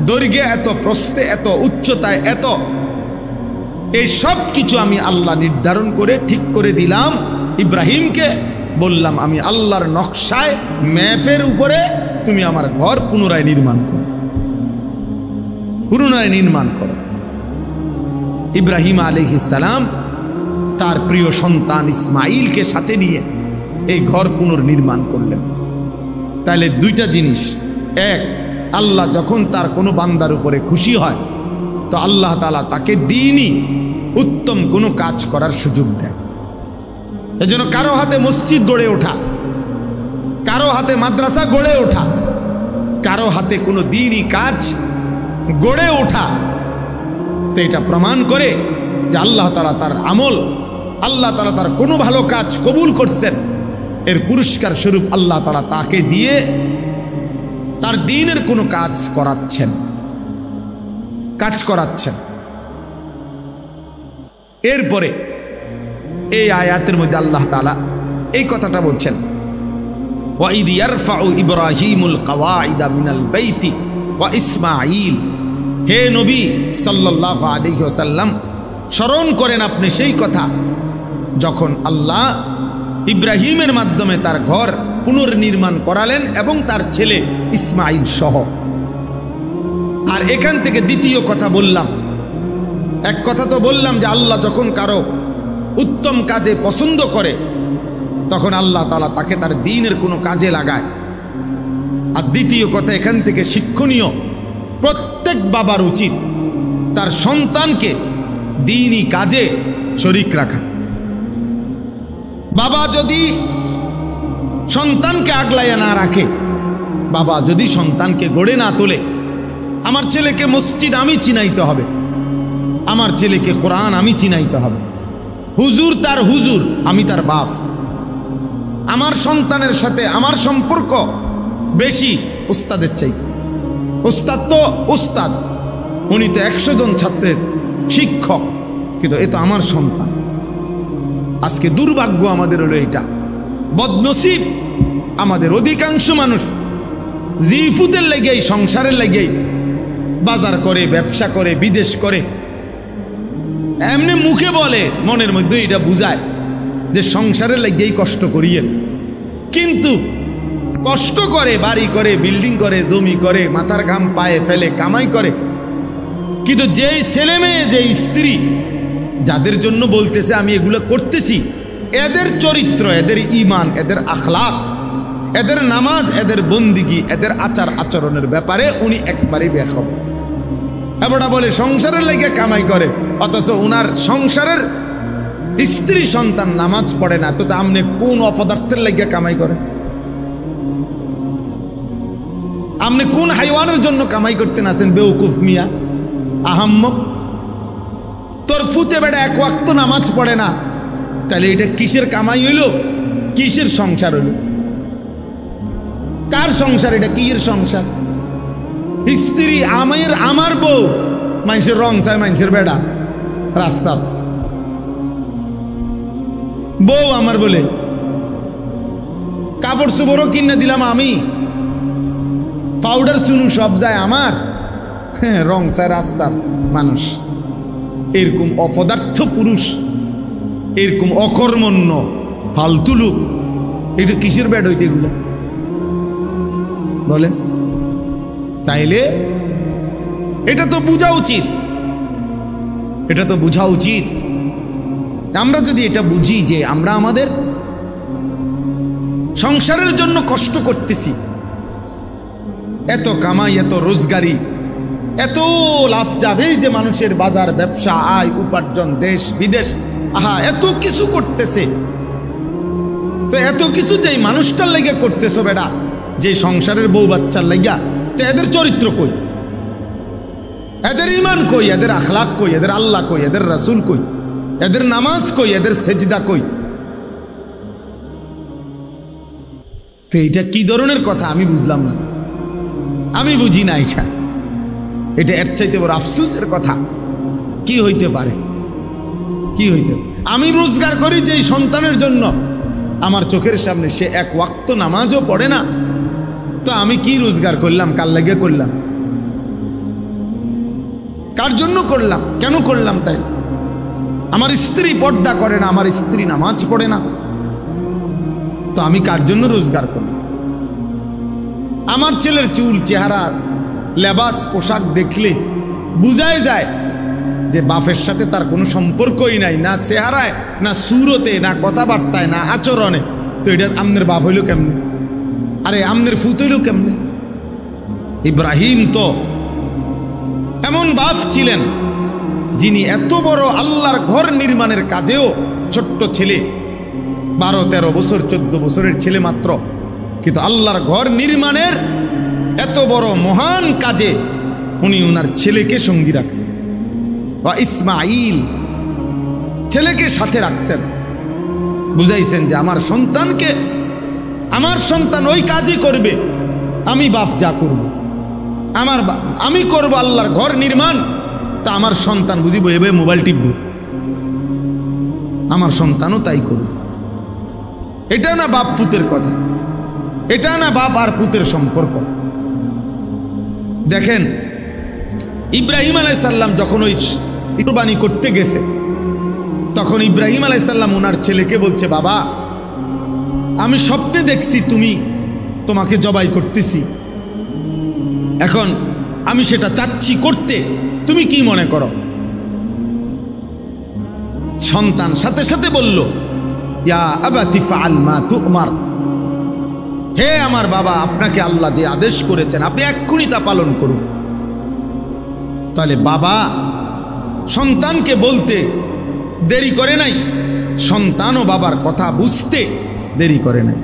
দৈর্ঘ্যে এত, প্রস্থে এত, উচ্চতায় এত, এই সব কিছু আমি আল্লাহ নির্ধারণ করে ঠিক করে দিলাম। ইব্রাহিমকে বললাম, আমি আল্লাহর নকশায় ম্যাপের উপরে তুমি আমার ঘর পুনরায় নির্মাণ করো, পুনরায় নির্মাণ করো। ইব্রাহিম আলাইহিস সালাম তার প্রিয় সন্তান ইসমাইলকে সাথে নিয়ে এই ঘর পুনর্নির্মাণ করলেন। তাহলে দুইটা জিনিস, এক, আল্লাহ যখন তার কোনো বান্দার উপরে খুশি হয় তো আল্লাহ তাআলা তাকে দ্বীনি উত্তম কোনো কাজ করার সুযোগ দেয়। এজন্য কারো হাতে মসজিদ গড়ে ওঠা, কারো হাতে মাদ্রাসা গড়ে ওঠা, কারো হাতে কোনো দ্বীনি কাজ গড়ে ওঠা, তো এটা প্রমাণ করে যে আল্লাহ তাআলা তার আমল, আল্লাহ তাআলা তার কোনো ভালো কাজ কবুল করছেন, এর পুরস্কার স্বরূপ আল্লাহ তাআলা তাকে দিয়ে তার দ্বীনের কোনো কাজ করাচ্ছেন, কাজ করাচ্ছেন। এরপরে এই আয়াতের মধ্যে আল্লাহ তাআলা এই কথাটা বলছেন, ওয়াইদ ইয়ারফাউ ইব্রাহিমুল কাওয়াইদা মিনাল বাইতি ওয়া ইসমাঈল। হে নবী সাল্লাল্লাহু আলাইহি ওয়াসাল্লাম, স্মরণ করেন আপনি সেই কথা যখন আল্লাহ ইব্রাহিমের মাধ্যমে তার ঘর পুনর্নির্মাণ করালেন এবং তার ছেলে ইসমাঈল সহ। আর এখান থেকে দ্বিতীয় কথা বললাম, এক কথা তো বললাম যে আল্লাহ যখন কারো উত্তম কাজে পছন্দ করে তখন আল্লাহ তাআলা তাকে তার দ্বীনের কোনো কাজে লাগায়। আর দ্বিতীয় কথা এখান থেকে শিক্ষণীয়, প্রত্যেক বাবার উচিত তার সন্তানকে দ্বীনি কাজে শরীক রাখা। বাবা যদি সন্তানকে আগলাইয়া না রাখে, বাবা যদি সন্তানকে গড়ে না তোলে, আমার ছেলেকে মসজিদ আমি চিনাইতে হবে, আমার ছেলেকে কোরআন আমি চিনাইতে হবে, হুজুর তার হুজুর, আমি তার বাপ, আমার সন্তানের সাথে আমার সম্পর্ক বেশি উস্তাদের চাইতে। উস্তাদ তো উস্তাদ, উনি তো 100 জন ছাত্রের শিক্ষক, কিন্তু এ তো আমার সন্তান। আজকে দুর্ভাগ্য আমাদের হলো এটা, বদনসিব আমাদের অধিকাংশ মানুষ জিফুতের লেগেই, সংসারের লেগেই বাজার করে, ব্যবসা করে, বিদেশ করে, এমনি মুখে বলে, মনের মধ্যে এটা বুঝায় যে সংসারের লেগেই কষ্ট করিয়েন, কিন্তু কষ্ট করে, বাড়ি করে, বিল্ডিং করে, জমি করে, মাথার ঘাম পায়ে ফেলে কামাই করে, কিন্তু যেই ছেলে মেয়ে, যেই স্ত্রী, যাদের জন্য বলতেছে আমি এগুলো করতেছি, এদের চরিত্র, এদের ঈমান, এদের আখলাক, এদের নামাজ, এদের বন্দিগি, এদের আচার আচরণের ব্যাপারে উনি একবারেই বেখবর। এবারটা বলে সংসারের লেগে কামাই করে, অথচ উনার সংসারের স্ত্রী সন্তান নামাজ পড়ে না, তো আপনি কোন অপদার্থের লেগে কামাই করে? আপনি কোন হাইওয়ানের জন্য কামাই করতে আছেন? বেউকুফ মিয়া, আহাম্মক। তোর ফুতে বেড়া এক ওয়াক্ত নামাজ পড়ে না, তাহলে এটা কিসের কামাই হইল, কিসের সংসার হইল? কার সংসার এটা? কিয়ের সংসার? স্ত্রী আমার বউ, মানুষের রং চায়, মানুষের বেড়া রাস্তা, বউ আমার বলে, কাপড় চোপড়ও কিনে দিলাম আমি, পাউডার চুনু সব যায় আমার, হ্যাঁ রং চায় রাস্তার মানুষ। এরকম অপদার্থ পুরুষ, এরকম অকর্মণ্য ফালতু লোক, এটা কিসের ব্যাড হইতে এগুলো বলে? তাইলে এটা তো বোঝা উচিত, এটা তো বোঝা উচিত। আমরা যদি এটা বুঝি যে আমরা আমাদের সংসারের জন্য কষ্ট করতেছি, এত কামাই, এত রোজগারি, এত লাভ যাবে যে মানুষের বাজার, ব্যবসা, আয়, উপার্জন, দেশ বিদেশ, আহা এত কিছু করতেছে, তো এত কিছু যে মানুষটার লেগে করতেছো বেটা, যে সংসারের বউ বাচ্চার লেগা, তো এদের চরিত্র কই, এদের ইমান কই, এদের আখলাক কই, এদের আল্লাহ কই, এদের রাসূল কই, এদের নামাজ কই, এদের সেজদা কই? তো এটা কি ধরনের কথা আমি বুঝলাম না, আমি বুঝি না। এটা এর চাইতে বড় আফসোসের কথা কি হইতে পারে? কি হইতে, আমি রোজগার করি যে সন্তানের জন্য, আমার চোখের সামনে সে এক ওয়াক্ত নামাজও পড়ে না, তো আমি কি রোজগার করলাম? কার লাগে করলাম? কার জন্য করলাম? কেন করলাম? তাই আমার স্ত্রী পর্দা করে না, আমার স্ত্রী নামাজ পড়ে না, তো আমি কার জন্য রোজগার করলাম? আমার ছেলের চুল, চেহারা, লেবাস, পোশাক দেখলে বুঝাই যায় যে বাপের সাথে তার কোনো সম্পর্কই নাই, না চেহারায়, না সুরতে, না কথাবার্তায়, না আচরণে। তো এটা আমনের বাপ হইল কেমনে? আরে আমনের ফুত হইল কেমনে? ইব্রাহিম তো এমন বাপ ছিলেন যিনি এত বড় আল্লাহর ঘর নির্মাণের কাজেও, ছোট্ট ছেলে 12-13 বছর, 14 বছরের ছেলে মাত্র, কিন্তু আল্লাহর ঘর নির্মাণের এত বড় মহান কাজে উনি ওনার ছেলেকে সঙ্গী রাখছেন, বা ইসমাইল ছেলেকে সাথে রাখছেন, বুঝাইছেন যে আমার সন্তানকে, আমার সন্তান ওই কাজই করবে, আমি বাপ যা করব, আমি করব আল্লাহর ঘর নির্মাণ, তা আমার সন্তান বুঝিব এভাবে মোবাইল টিপব, আমার সন্তানও তাই করবে। এটা না বাপ পুতের কথা, এটা না বাপ আর পুতের সম্পর্ক। দেখেন ইব্রাহিম আলাইহিস সালাম যখন ওই কুরবানি করতে গেছে, তখন ইব্রাহিম আলাইহিস সালাম ওনার ছেলেকে বলছে, বাবা আমি স্বপ্নে দেখছি তোমাকে জবাই করতেছি, এখন আমি সেটা চাচ্ছি করতে, তুমি কি মনে করো? সন্তান সাথে সাথে বলল, ইয়া আবাতি ফাআল মা তুমার, হে আমার বাবা, আপনাকে আল্লাহ যে আদেশ করেছেন আপনি এক্ষুনি তা পালন করুন। তাহলে বাবা সন্তানকে বলতে দেরি করে নাই, সন্তানও বাবার কথা বুঝতে দেরি করে নাই।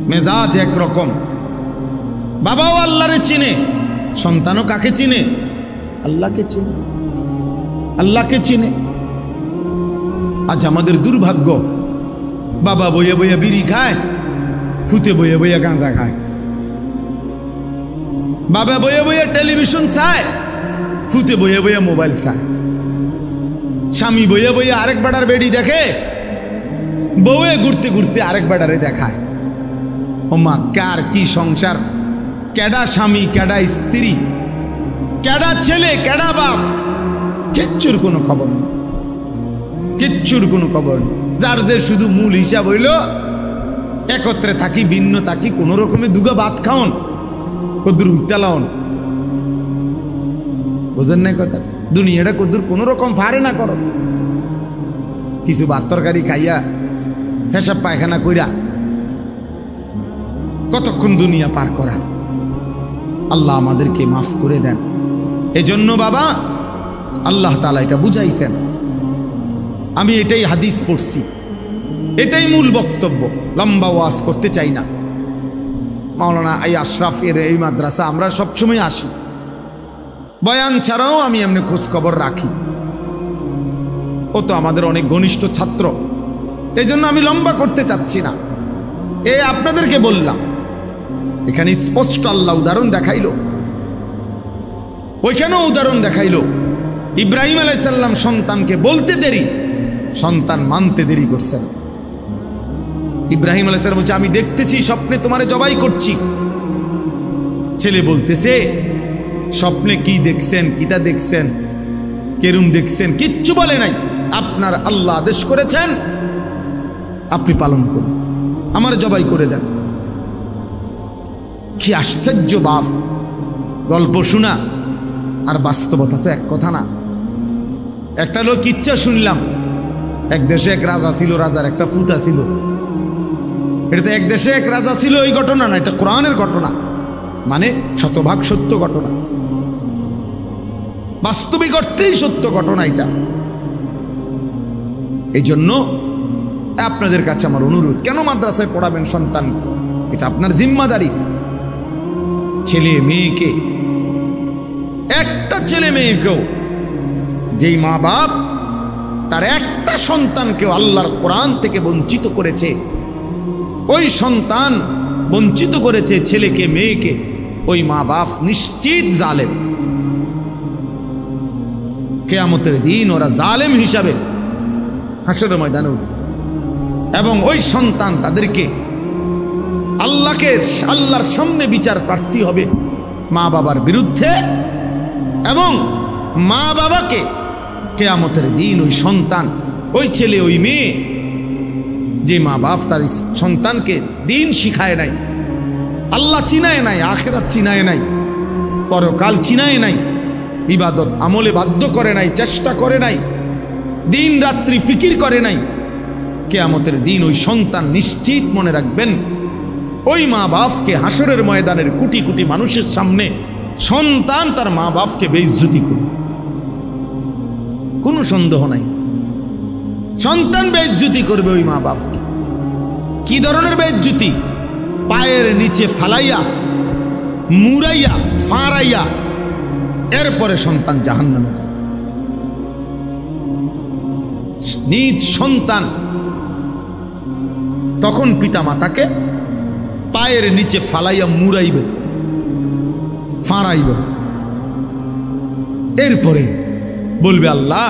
মেজাজ একরকম, বাবাও আল্লাহরে চিনে, সন্তানও কাকে চিনে? আল্লাহকে চিনে, আল্লাহকে চিনে। আজ আমাদের দুর্ভাগ্য, বাবা বইয়া বইয়া বিড়ি খায়, ফুতে বইয়া বইয়া গাঁজা খায়, বাবা বইয়া বইয়া টেলিভিশন চায়, ফুতে বইয়া বইয়া মোবাইল চায়, স্বামী বইয়া বইয়া আরেক বেড়ার বেড়ি দেখে, বউয়ে ঘুরতে ঘুরতে আরেক বেড়ারে দেখায়। ও মা, কার কি সংসার, কেডা স্বামী, কেডা স্ত্রী, কেডা ছেলে, কেডা বাপ, কিচ্ছুর কোনো খবর নেই, কিচ্ছুর কোনো খবর নেই। যার যে শুধু মূল হিসাব হইল একত্রে থাকি, ভিন্ন থাকি, কোনো রকমে দুগা ভাত খাওন, কদ্দুর উত্তালাওন, বোঝেন না কথা? দুনিয়াটা কদ্দুর কোনো রকম ফারে না করো, কিছু ভাত তরকারি খাইয়া পেশাব পায়খানা কইরা কতক্ষণ দুনিয়া পার করা। আল্লাহ আমাদেরকে মাফ করে দেন। এজন্য বাবা আল্লাহ তাআলা এটা বুঝাইছেন। আমি এটাই হাদিস পড়ছি, এটাই মূল বক্তব্য, লম্বা ওয়াজ করতে চাই না। মাওলানা আশরাফের এই মাদ্রাসা আমরা সবসময় আসি, বয়ান ছাড়াও আমি এমনি খোঁজ খবর রাখি, ও তো আমাদের অনেক ঘনিষ্ঠ ছাত্র, এই জন্য আমি লম্বা করতে চাচ্ছি না। আপনাদেরকে বললাম, এখানে স্পষ্ট আল্লাহ উদাহরণ দেখাইল, ওইখানেও উদাহরণ দেখাইল। ইব্রাহিম আলাইহিস সালাম সন্তানকে বলতে দেরি, সন্তান মানতে দেরি করছেন। ইব্রাহিম আলাইহিস সালাম বলছে, আমি দেখতেছি স্বপ্নে তোমারে জবাই করছি, ছেলে বলতেছে, স্বপ্নে কি দেখছেন, কিটা দেখছেন, কেরুম দেখছেন, কিচ্ছু বলে নাই। আপনার আল্লাহ আদেশ করেছেন, আপনি পালন করুন, আমার জবাই করে দেন। কি আশ্চর্য বাপ! গল্প শোনা আর বাস্তবতা তো এক কথা না। একটা লোক ইচ্ছা শুনলাম, এক দেশে এক রাজা ছিল, রাজার একটা ফুতা ছিল। এটা তো এক দেশে এক রাজা ছিল এই ঘটনা না, এটা কোরআনের ঘটনা, মানে শতভাগ সত্য ঘটনা, বাস্তবিক অর্থেই সত্য ঘটনা এটা। এই জন্য আপনাদের কাছে আমার অনুরোধ, কেন মাদ্রাসায় পড়াবেন সন্তান, এটা আপনার জিম্মাদারি। ছেলে মেয়েকে, একটা ছেলে মেয়েকেও, যেই মা বাপ তার একটা সন্তানকেও আল্লাহর কোরআন থেকে বঞ্চিত করেছে, ওই সন্তান বঞ্চিত করেছে ছেলেকে মেয়েকে, ওই মা বাপ নিশ্চিত জালেম। কিয়ামতের দিন ওরা জালেম হিসাবে হাসরের ময়দানে উঠবে, এবং ওই সন্তান তাদেরকে আল্লাহর সামনে বিচার প্রার্থী হবে মা বাবার বিরুদ্ধে। এবং মা বাবাকে কিয়ামতের দিন ওই সন্তান, ওই ছেলে, ওই মেয়ে, যে মা বাপ তার সন্তানকে দিন শিখায় নাই, আল্লাহ চিনায় নাই, আখিরাত চিনায় নাই, পরকাল চিনায় নাই, ইবাদত আমলে বাধ্য করে নাই, চেষ্টা করে নাই, দিন রাত্রি ফিকির করে নাই, কিয়ামতের দিন ওই সন্তান নিশ্চিত মনে রাখবেন, ওই মা বাপকে হাসরের ময়দানের কোটি কোটি মানুষের সামনে সন্তান তার মা বাপকে বেইজ্জতি করবে, কোনো সন্দেহ নাই। সন্তান বেইজ্জতি করবে ওই মা বাপকে। কি ধরনের বেইজ্জতি? পায়ের নিচে ফালাইয়া, মুরাইয়া, ফাঁড়াইয়া, এরপরে সন্তান জাহান্নামে যায়। নিজ সন্তান তখন পিতা মাতাকে পায়ের নিচে ফালাইয়া মুরাইবে, ফাঁড়াইবে, এরপরে বলবে, আল্লাহ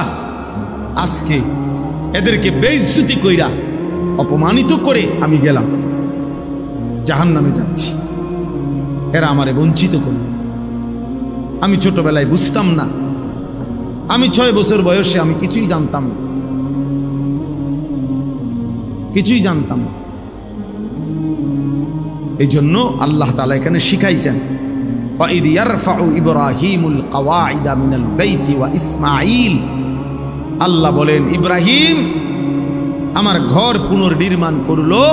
আজকে এদেরকে বেইজ্জতি কইরা, অপমানিত করে আমি গেলাম, জাহান্নামে যাচ্ছি, এরা আমারে বঞ্চিত করল। আমি ছোটবেলায় বুঝতাম না, আমি 6 বছর বয়সে আমি কিছুই জানতাম না, কিছুই জানতাম না। এই জন্য আল্লাহ তাআলা এখানে শিখাইছেন, وَإِذْ يَرْفَعُ إِبْرَاهِيمُ الْقَوَاعِدَ مِنَ الْبَيْتِ وَإِسْمَاعِيلُ। আল্লাহ বলেন, ইব্রাহিম আমার ঘর পুনর্নির্মাণ করলো,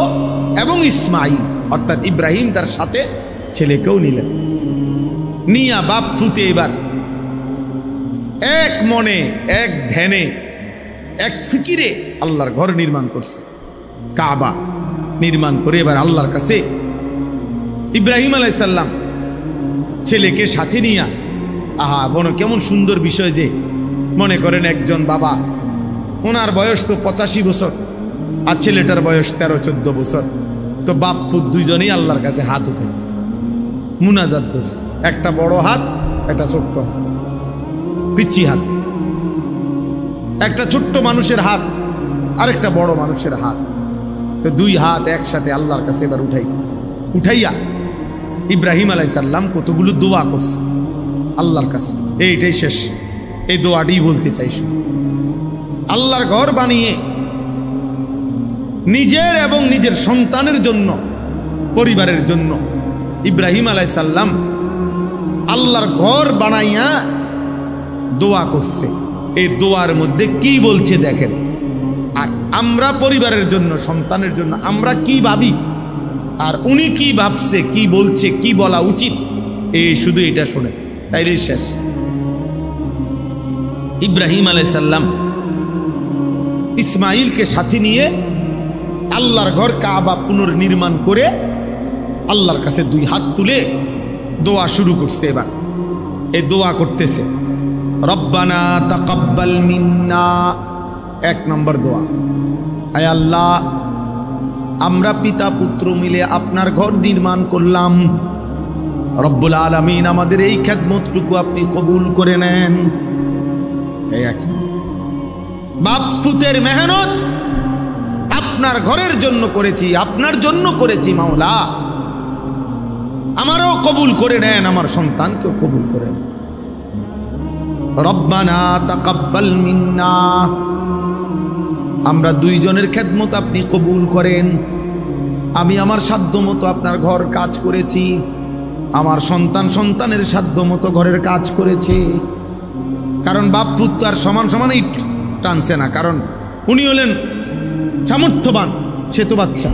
এবং ইসমাইল অর্থাৎ ইব্রাহিম তার সাথে ছেলেকেও নিলেন, নিয়া বাপ ফুতে এবার এক মনে, এক ধ্যানে, এক ফিকিরে আল্লাহর ঘর নির্মাণ করছে, কাবা নির্মাণ করে এবার আল্লাহর কাছে ইব্রাহিম আলাইহিস সালাম ছেলেকে সাথে নিয়া, আহা বনো কেমন সুন্দর বিষয়, যে মনে করেন একজন বাবা, ওনার বয়স তো 85 বছর, আর ছেলেটার বয়স 13-14 বছর, তো বাপ ফুত দুইজনেই আল্লাহর কাছে হাত উঠেছে, মুনাজাত ধরছে, একটা বড় হাত, একটা ছোট্ট হাত, পিচ্ছি হাত, একটা ছোট্ট মানুষের হাত, আরেকটা বড় মানুষের হাত, তো 2 হাত একসাথে আল্লাহর কাছে এবার উঠাইছে। উঠাইয়া ইব্রাহিম আলাইহিস সালাম কতগুলো দোয়া করছে আল্লাহর কাছে, এইটাই শেষ, এই দোয়াটি বলতে চাইছি। আল্লাহর ঘর বানিয়ে নিজের এবং নিজের সন্তানের জন্য, পরিবারের জন্য ইব্রাহিম আলাইহিস সালাম আল্লাহর ঘর বানাইয়া দোয়া করছে। এই দোয়ার মধ্যে কি বলছে দেখেন। আর আমরা পরিবারের জন্য, সন্তানের জন্য আমরা কি ভাবি, আর উনি কি ভাবছে, কি বলছে, কি বলা উচিত, এই শুধু এটা শুনে, তাইলে শেষ। ইব্রাহিম আলাইহিস সালাম ইসমাইলকে সাথে নিয়ে আল্লাহর ঘর কাবা পুনর্নির্মাণ করে আল্লাহর কাছে 2 হাত তুলে দোয়া শুরু করছে। এবার এই দোয়া করতেছে, রব্বানা তাকাব্বাল মিন্না, 1 নম্বর দোয়া, আয় আল্লাহ আমরা পিতা পুত্র মিলে আপনার ঘর নির্মাণ করলাম, রব্বুল আলামিন আমাদের এই খেদমতটুকু আপনি কবুল করে নেন। এই এক বাপ ফুতের মেহনত আপনার ঘরের জন্য করেছি, আপনার জন্য করেছি মাওলা, আমারও কবুল করে নেন, আমার সন্তানকেও কবুল করে নেন। রব্বানা তাকাব্বাল মিন্না, আমরা দুইজনের খেদমত আপনি কবুল করেন। আমি আমার সাধ্য মতো আপনার ঘর কাজ করেছি, আমার সন্তানের সাধ্য মতো ঘরের কাজ করেছে। কারণ বাপ পুত্র আর সমান সমানই টানছে না, কারণ উনি হলেন সামর্থ্যবান, সে তো বাচ্চা।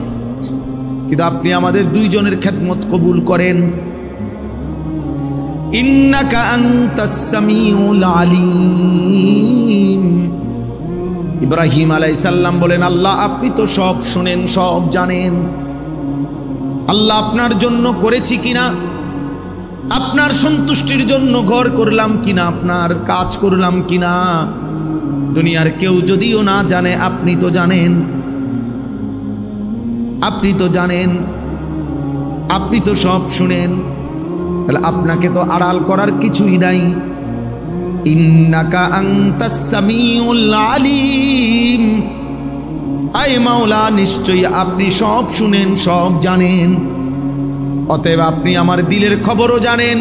কিন্তু আপনি আমাদের দুইজনের খেদমত কবুল করেন। ইন্নাকা আনতাস সামিউল আলিম। ইব্রাহিম আলাইহিস সালাম বলেন, আল্লাহ আপনি তো সব শুনেন, সব জানেন। আল্লাহ আপনার জন্য করেছি কিনা, আপনার সন্তুষ্টির জন্য ঘর করলাম কিনা, আপনার কাজ করলাম কিনা, দুনিয়ার কেউ যদিও না জানে আপনি তো জানেন, আপনি তো জানেন, আপনি তো সব শুনেন। তাহলে আপনাকে তো আড়াল করার কিছুই নাই। ইন্নাকা আনতাস সামিউল আলিম, আয় মাওলা নিশ্চয়ই আপনি সব শুনেন, সব জানেন। অতএব আপনি আমার দিলের খবরও জানেন,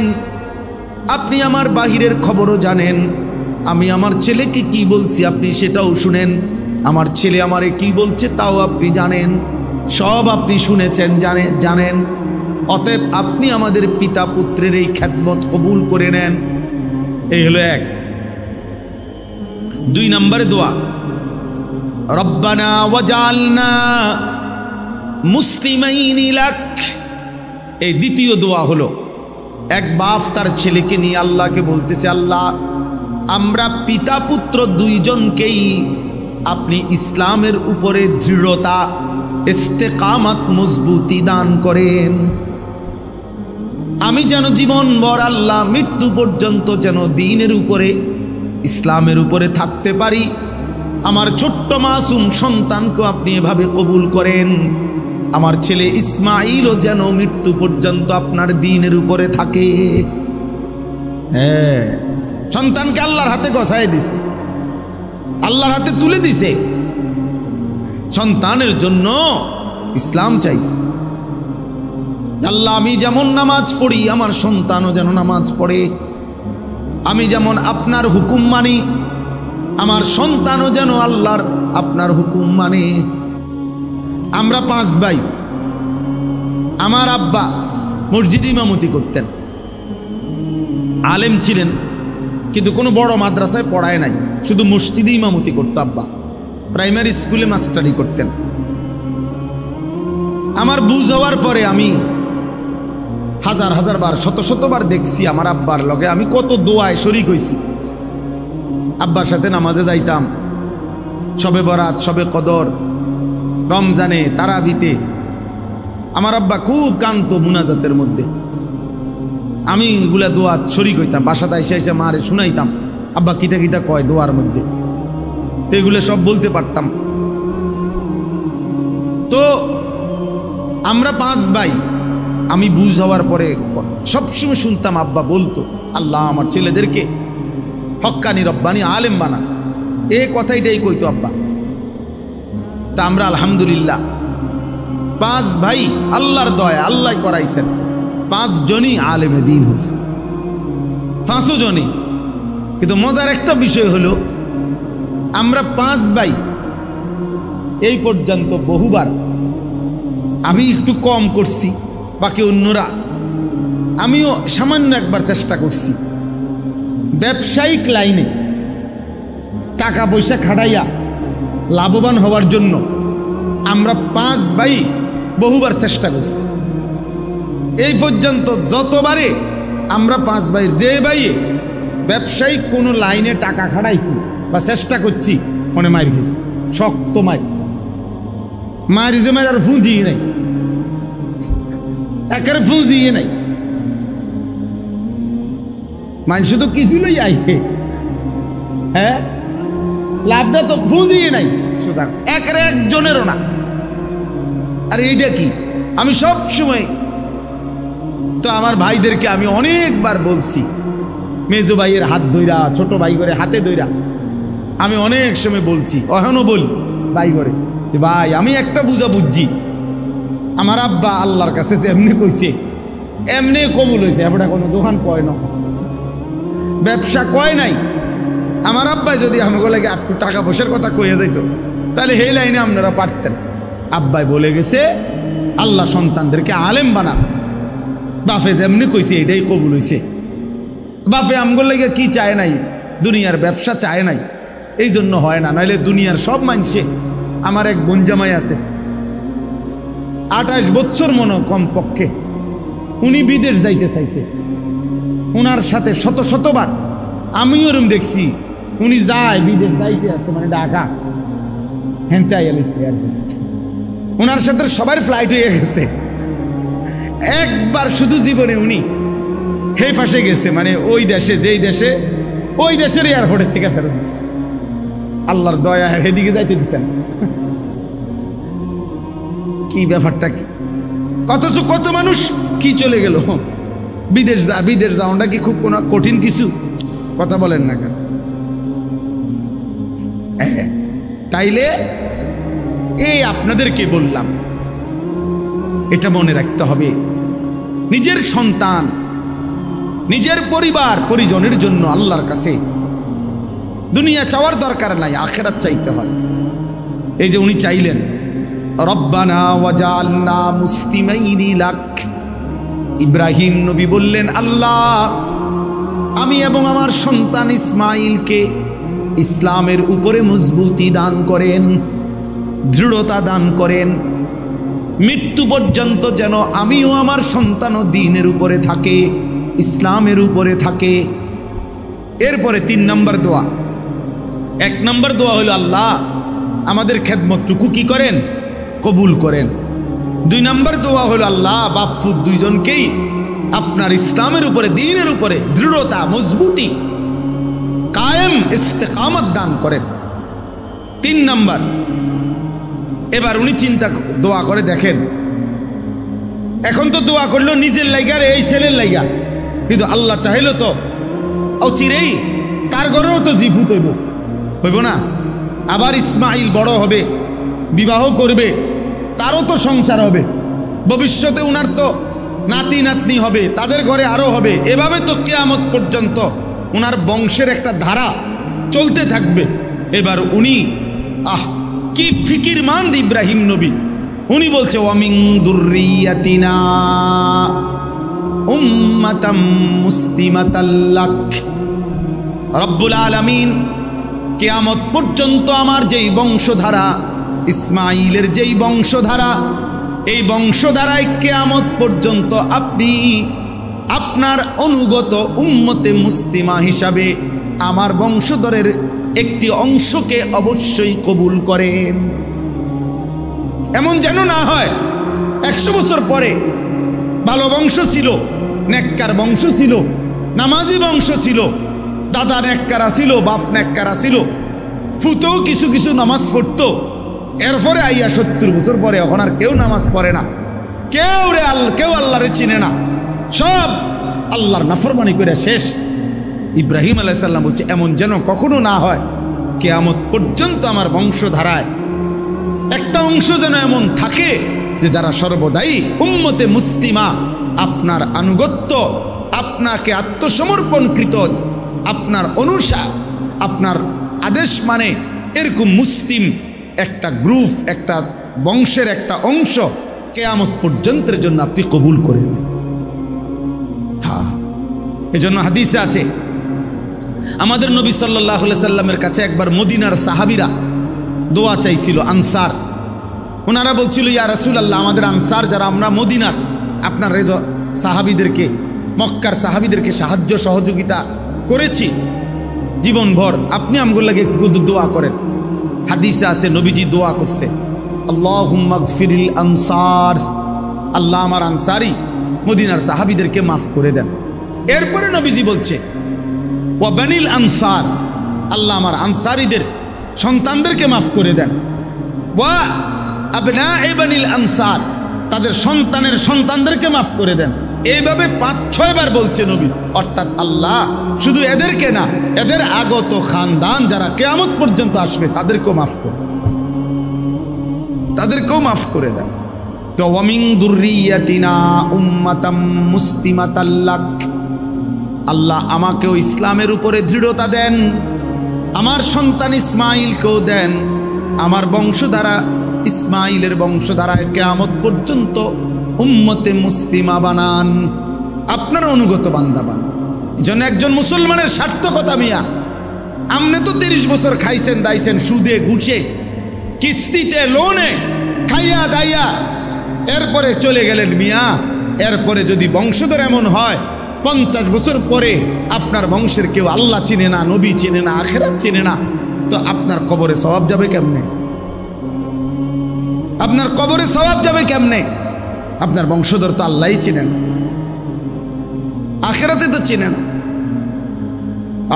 আপনি আমার বাহিরের খবরও জানেন। আমি আমার ছেলেকে কি বলছি আপনি সেটাও শুনেন, আমার ছেলে আমারে কি বলছে তাও আপনি জানেন, সব আপনি শুনেছেন, জানেন। অতএব আপনি আমাদের পিতা পুত্রের এই খেদমত কবুল করে নেন। এই হলো এক। 2 নম্বরে দোয়া, রব্বানা ওয়াজআলনা মুসলিমাইনি লাক। এই দ্বিতীয় দোয়া হলো, এক বাপ তার ছেলেকে নিয়ে আল্লাহকে বলতেছে, আল্লাহ আমরা পিতা পুত্র দুইজনকেই আপনি ইসলামের উপরে দৃঢ়তা, ইস্তেকামাত, মজবুতি দান করেন। আমি যেন জীবনভর আল্লাহ মৃত্যু পর্যন্ত যেন দ্বীনের উপরে, ইসলামের উপরে থাকতে পারি। আমার ছোট্ট মাসুম সন্তানকেও আপনি এভাবে কবুল করেন। আমার ছেলে ইসমাইলও যেন মৃত্যু পর্যন্ত আপনার দ্বীনের উপরে থাকে। হ্যাঁ, সন্তানকে আল্লাহর হাতে গছায় দিছে, আল্লাহর হাতে তুলে দিছে, সন্তানের জন্য ইসলাম চাইছে। আল্লাহ আমি যেমন নামাজ পড়ি আমার সন্তানও যেন নামাজ পড়ে, আমি যেমন আপনার হুকুম মানি আমার সন্তানও যেন আল্লাহর আপনার হুকুম মানে। আমরা 5 ভাই। আমার আব্বা মসজিদে ইমামতি করতেন, আলেম ছিলেন, কিন্তু কোনো বড় মাদ্রাসায় পড়ায় নাই, শুধু মসজিদে ইমামতি করতো আব্বা। প্রাইমারি স্কুলে মাস্টারি করতেন। আমার বুঝ হওয়ার পরে আমি হাজার হাজার বার, শত শতবার দেখছি আমার আব্বার লগে আমি কত দোয়ায় শরীক হইছি। আব্বার সাথে নামাজে যাইতাম, শবে বরাত, শবে কদর, রমজানে, তারাবিতে। আমার আব্বা খুব কান্ত মুনাজাতের মধ্যে, আমি এগুলা দোয়া শরীক হইতাম। বাসাতে এসে এসে মারে শুনাইতাম আব্বা কিতা কিতা কয় দোয়ার মধ্যে, তো এগুলো সব বলতে পারতাম। তো আমরা 5 ভাই। আমি বুঝ হওয়ার পরে সবসময় শুনতাম আব্বা বলতো, আল্লাহ আমার ছেলেদেরকে হক্কানি রব্বানি আলেম বানা, এই কথাইটাই কইতো আব্বা। তা আমরা আলহামদুলিল্লাহ 5 ভাই আল্লাহর দয়া, আল্লাহ করাইছেন, 5 জনই আলেমে দ্বীন হয়েছে, 5 জনই। কিন্তু মজার একটা বিষয় হলো, আমরা 5 ভাই এই পর্যন্ত বহুবার, আমি একটু কম করছি, বাকি অন্যরা, আমিও সামান্য একবার চেষ্টা করছি ব্যবসায়িক লাইনে টাকা পয়সা খাটাইয়া লাভবান হওয়ার জন্য। আমরা 5 ভাই বহুবার চেষ্টা করছি। এই পর্যন্ত যতবারে আমরা 5 ভাই যে ভাই ব্যবসায়িক কোনো লাইনে টাকা খাটাইছি বা চেষ্টা করছি, মনে মার খেয়েছি, শক্ত মারি যে মার আর ফুঁজিয়ে নাই, একেবারে ফুঁজিয়ে নাই। মানুষ তো কিছু লই আইহে, হ্যাঁ, লাভটা তো ফুঁজিয়ে নাই, সুতরাং একেবারে একজনেরও না। আর এইটা কি, আমি সব সময় তো আমার ভাইদেরকে আমি অনেকবার বলছি, মেজো ভাইয়ের হাত ধইরা, ছোট ভাই করে হাতে ধইরা আমি অনেক সময় বলছি, এখনো বলি ভাই করে, ভাই আমি একটা বুঝা বুঝছি, আমার আব্বা আল্লাহর কাছে যেমনি কইছে এমনি কবুল হয়েছে, এবারে কোনো দোকান কয় না, ব্যবসা কয় নাই। আমার আব্বাই যদি আমাকে লাগে একটু টাকা পয়সার কথা কয়ে যাইতো, তাহলে এই লাইনে আপনারা পারতেন। আব্বাই বলে গেছে আল্লাহ সন্তানদেরকে আলেম বানান। বাফে যেমনি কইছে এটাই কবুল হয়েছে। বাফে আমগোর লাগে কি চায় নাই, দুনিয়ার ব্যবসা চায় নাই, এই জন্য হয় না। নাইলে দুনিয়ার সব মানুষে, আমার এক বোনজামাই আছে 28 বছর মনে কম পক্ষে, উনি বিদেশ যাইতে চাইছে। উনার সাথে শত শতবার আমিও ওরম দেখছি, উনি যায় বিদেশ যাইতে আছে, মানে ঢাকা হেনতে আইয়ালিছে। ওনার সাথে সবার ফ্লাইট হয়ে গেছে। একবার শুধু জীবনে উনি হে ফাঁসে গেছে, মানে ওই দেশে, যেই দেশে, ওই দেশের এয়ারপোর্টের থেকে ফেরত দিচ্ছে। আল্লাহর দয়া হেদিকে যাইতে দিচ্ছেন, কি ব্যাপারটা কি? কত মানুষ কি চলে গেল বিদেশ যাওয়াটা কি খুব কোনো কঠিন কিছু? কথা বলেন না কেন? তাইলে এই আপনাদেরকে বললাম, এটা মনে রাখতে হবে, নিজের সন্তান, নিজের পরিবার পরিজনের জন্য আল্লাহর কাছে দুনিয়া চাওয়ার দরকার নাই, আখিরাত চাইতে হয়। এই যে উনি চাইলেন রব্বানা ওয়াজআলনা মুসলিমাইনি লাক, ইব্রাহিম নবী বললেন আল্লাহ আমি এবং আমার সন্তান ইসমাইলকে ইসলামের উপরে মজবুতি দান করেন, দৃঢ়তা দান করেন, মৃত্যু পর্যন্ত যেন আমিও আমার সন্তানও দ্বীনের উপরে থাকে, ইসলামের উপরে থাকে। এরপরে 3 নম্বর দোয়া। 1 নম্বর দোয়া হলো আল্লাহ আমাদের খেদমতটুকু কি করেন, কবুল করেন। 2 নম্বর দোয়া হলো আল্লাহ বাপ পুত দুইজনকেই আপনার ইসলামের উপরে, দ্বীনের উপরে দৃঢ়তা, মজবুতি, কায়েম ইস্তেকামত দান করেন। 3 নম্বর, এবার উনি দোয়া করে দেখেন, এখন তো দোয়া করলো নিজের লাইগা, এই ছেলের লাইগা, কিন্তু আল্লাহ চাইল তো চিরেই তার ঘরেও তো জিফুত হইব না। আবার ইসমাইল বড় হবে, বিবাহ করবে, তারও তো সংসার হবে, ভবিষ্যতে উনার তো নাতি নাতনি হবে, তাদের ঘরে আরো হবে। এভাবে তো কিয়ামত পর্যন্ত উনার বংশের একটা ধারা চলতে থাকবে। এবার উনি কি ফিকিরমান ইব্রাহিম নবী, উনি বলছে ওয়ামিন দুররিয়াতিনা উম্মাতাম মুসলিমাতাল লাক, রব্বুল আলামিন কিয়ামত পর্যন্ত আমার যেই বংশধারা, ইসমাইলের যেই বংশধারা, এই বংশধারায় কিয়ামত পর্যন্ত আপনি আপনার অনুগত উম্মতে মুসলিমা হিসাবে আমার বংশধরের একটি অংশকে অবশ্যই কবুল করেন। এমন যেন না হয় 100 বছর পরে ভালো বংশ ছিল, নেককার বংশ ছিল, নামাজি বংশ ছিল, দাদা নেককারা ছিল, বাপ নেককারা ছিল, ফুতেও কিছু কিছু নামাজ পড়তো, এরপরে আইয়া 70 বছর পরে এখন আর কেউ নামাজ পড়ে না, কেউ আল্লাহরে চিনে না, সব আল্লাহর নাফরমানি করে শেষ। ইব্রাহিম আলাইহিস সালাম বলছে এমন যেন কখনো না হয়, কিয়ামত পর্যন্ত আমার বংশধারায় একটা অংশ যেন এমন থাকে যে যারা সর্বদাই উম্মতে মুসলিমা, আপনার আনুগত্য, আপনাকে আত্মসমর্পণকৃত, আপনার অনুসার, আপনার আদেশ মানে এরকম মুসলিম একটা গ্রুপ, একটা বংশের একটা অংশ কিয়ামত পর্যন্তের জন্য আপনি কবুল করেন। হ্যাঁ, এজন্য হাদিসে আছে আমাদের নবী সাল্লাল্লাহু আলাইহি সাল্লামের কাছে একবার মদিনার সাহাবীরা দোয়া চাইছিল, আনসার। ওনারা বলছিল ইয়া রাসূলুল্লাহ, আমাদের আনসার যারা, আমরা মদিনার আপনার সাহাবীদেরকে, মক্কার সাহাবীদেরকে সাহায্য সহযোগিতা করেছি জীবনভর, আপনি আমগুলো লাগে একটু দোয়া করেন। হাদিসে আছে নবীজি দোয়া করছে, আল্লাহুম্মা গফিরিল আনসার, আল্লাহ আমার আনসারি মদিনার সাহাবীদেরকে মাফ করে দেন। এরপরে নবীজি বলছে ওয়া বানিল আনসার, আল্লাহ আমার আনসারীদের সন্তানদেরকে মাফ করে দেন। ওয়া আবনায়ে বানিল আনসার, তাদের সন্তানের সন্তানদেরকে মাফ করে দেন। এইভাবে 5-6 বার বলছে নবী, অর্থাৎ আল্লাহ শুধু এদেরকে না, এদের আগত খানদান যারা কিয়ামত পর্যন্ত আসবে তাদেরকেও মাফ করে দেন, তাদেরকেও মাফ করে দেন। তো ওয়া মিন যুররিয়াতিনা উম্মাতাম মুসলিমাতাল লাক, আল্লাহ আমাকেও ইসলামের উপরে দৃঢ়তা দেন, আমার সন্তান ইসমাঈলকেও দেন, আমার বংশধারা ইসমাঈলের বংশধারায় কিয়ামত পর্যন্ত উম্মতে মুসলিমা বানান, আপনার অনুগত বান্দা বানান। এজন্য একজন মুসলমানের সার্থকতা মিয়া, আপনি তো 30 বছর খাইছেন দাইছেন সুদে ঘুষে কিস্তিতে লোনে খাইয়া দাইয়া, এরপরে চলে গেলেন মিয়া। এরপরে যদি বংশধর এমন হয় 50 বছর পরে আপনার বংশের কেউ আল্লাহ চিনে না, নবী চিনে না, আখিরাত চিনে না, তো আপনার কবরে সওয়াব যাবে কেমনে? আপনার কবরে সওয়াব যাবে কেমনে? আপনার বংশধর তো আল্লাহই চিনেন, আখিরাতে তো চিনেন।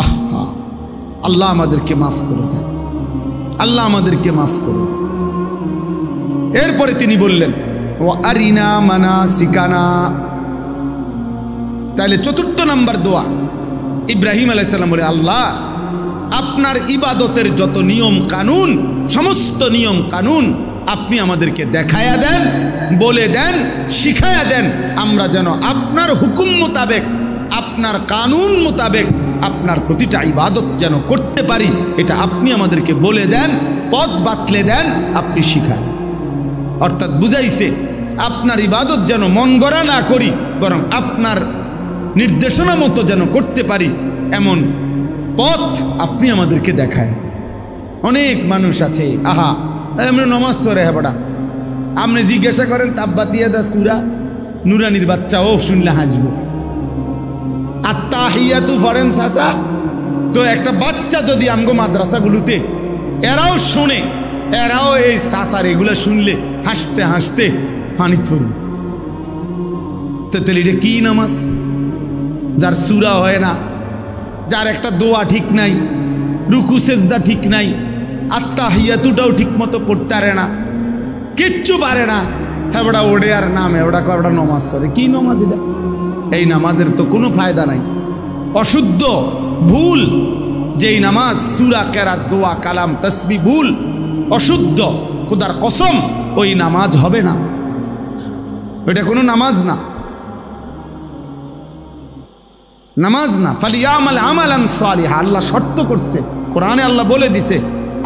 আহা, আল্লাহ আমাদেরকে মাফ করে দেন, আল্লাহ আমাদেরকে মাফ করে দেন। এরপরে তিনি বললেন ওয়া আরিনা মানাসিকানা। তাহলে 4 নম্বর দোয়া ইব্রাহিম আলাইহিস সালাম বলে, আল্লাহ আপনার ইবাদতের যত নিয়ম কানুন, সমস্ত নিয়ম কানুন আপনি আমাদেরকে দেখায়া দেন, বলে দেন, শিখায়া দেন, আমরা যেন আপনার হুকুম মোতাবেক, আপনার কানুন মোতাবেক আপনার প্রতিটা ইবাদত যেন করতে পারি, এটা আপনি আমাদেরকে বলে দেন, পথ বাতলে দেন, আপনি শিখান। অর্থাৎ বুঝাইছে আপনার ইবাদত যেন মন গড়া না করি, বরং আপনার নির্দেশনা মতো যেন করতে পারি, এমন পথ আপনি আমাদেরকে দেখায় দেন। অনেক মানুষ আছে, আহা এমনি নমাজ পড়ে হেবড়া, আপনি জিজ্ঞাসা করেন তাব্বাতিয়াদা সূরা নুরানির বাচ্চা ও শুনলে হাসবো, আত্তাহিয়াতু ফরেন চাচা। তো একটা বাচ্চা যদি আমগো মাদ্রাসাগুলোতে এরাও শোনে, এরাও এই চাচার এগুলো শুনলে হাসতে হাসতে পানি পড়বে। তো তাহলে এটা কি নামাজ? যার সূরা হয় না, যার একটা দোয়া ঠিক নাই, রুকু সেজদা ঠিক নাই, আত্তাহিয়াতুটাও ঠিক মতো পড়তে পারে না, কিচ্ছু পারে না, হ্যাঁ ওটা ওড়ে আর নামে ওটা ওটা নমাজ পড়ে। কি নমাজ এটা? এই নামাজের তো কোনো ফায়দা নাই, অশুদ্ধ, ভুল। যেই নামাজ সূরা কেরাত দোয়া কালাম তাসবিহ ভুল, অশুদ্ধ, খোদার কসম ওই নামাজ হবে না, ওইটা কোনো নামাজ না, নামাজ না। ফালিয়ামাল আমালান সালিহা, আল্লাহ শর্ত করছে কোরআনে, আল্লাহ বলে দিছে,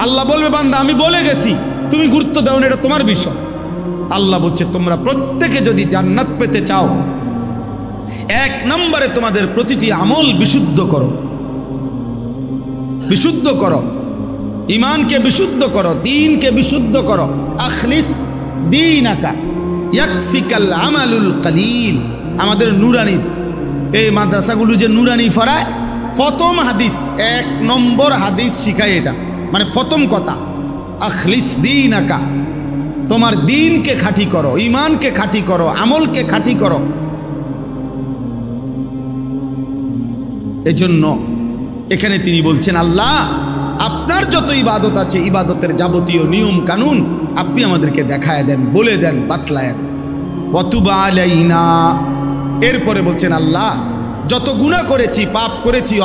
আল্লাহ বলবে বান্দা আমি বলে গেছি, তুমি গুরুত্ব দাও না, এটা তোমার বিষয়। আল্লাহ বলছে তোমরা প্রত্যেকে যদি জান্নাত পেতে চাও, 1 নম্বরে তোমাদের প্রতিটি আমল বিশুদ্ধ করো, বিশুদ্ধ করো, ইমানকে বিশুদ্ধ করো, দ্বীনকে বিশুদ্ধ করো। আখলিস দীনাকা ইয়াকফিকাল আমালুল কলিল। আমাদের নুরানি এই মাদ্রাসাগুলো যে নুরানি ফরায়, প্রথম হাদিস 1 নম্বর হাদিস শিখায় এটা, মানে প্রথম কথা আখলিস দীনাকা, তোমার দ্বীনকে খাঁটি করো, ইমানকে খাঁটি করো, আমলকে খাঁটি করো। এজন্য এখানে তিনি বলছেন আল্লাহ আপনার যত ইবাদত আছে, ইবাদতের যাবতীয় নিয়ম কানুন আপনি আমাদেরকে দেখায় দেন, বলে দেন, বাতলায় দেন। ওয়াতুবা আলাইনা। এরপরে বলছেন আল্লাহ যত গুনাহ করেছি, পাপ করেছি,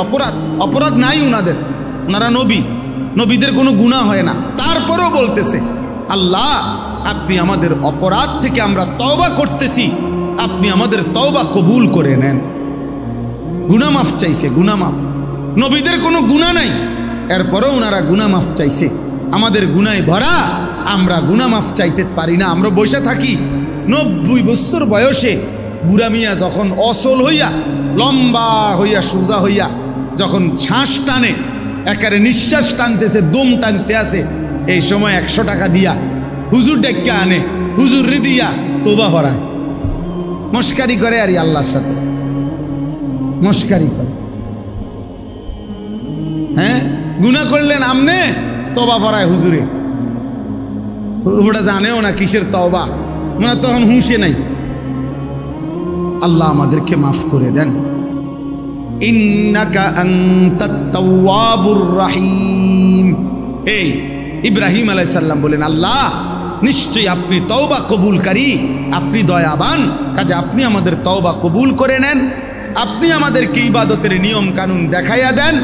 অপরাধ নাই ওনাদের, ওনারা নবী, নবীদের কোনো গুনাহ হয় না, তারপরেও বলতেছে আল্লাহ আপনি আমাদের অপরাধ থেকে আমরা তওবা করতেছি, আপনি আমাদের তওবা কবুল করে নেন। গুনাহ মাফ চাইছে, গুনাহ মাফ। নবীদের কোনো গুনাহ নাই, এরপরেও ওনারা গুনাহ মাফ চাইছে। আমাদের গুনায় ভরা, আমরা গুনাহ মাফ চাইতে পারি না, আমরা বসে থাকি। 90 বছর বয়সে বুড়া মিয়া যখন অসল হইয়া, লম্বা হইয়া, সোজা হইয়া যখন শ্বাস টানে, একেবারে নিঃশ্বাস টানতেছে, দম টানতে আছে, এই সময় 100 টাকা দিয়া হুজুর ডেক্কা আনে, হুজুর দিয়া তোবা হরায়, মস্কারি করে আর আল্লাহর সাথে মস্কারি করে। হ্যাঁ, গুনাহ করলেন আমনে, তওবা ফরায় হুজুরে, ওটা জানেও না কিসের তওবা, মানে তখন হুঁশে নাই। আল্লাহ আমাদেরকে মাফ করে দেন। ইন্নাকা আনতাত তাওয়াবুর রহিম। এই ইব্রাহিম আলাইহিস সালাম বলেন আল্লাহ নিশ্চয়ই আপনি তওবা কবুলকারী, আপনি দয়াবান, কাজে আপনি আমাদের তওবা কবুল করে নেন, আপনি আমাদেরকে ইবাদতের নিয়ম কানুন দেখাইয়া দেন,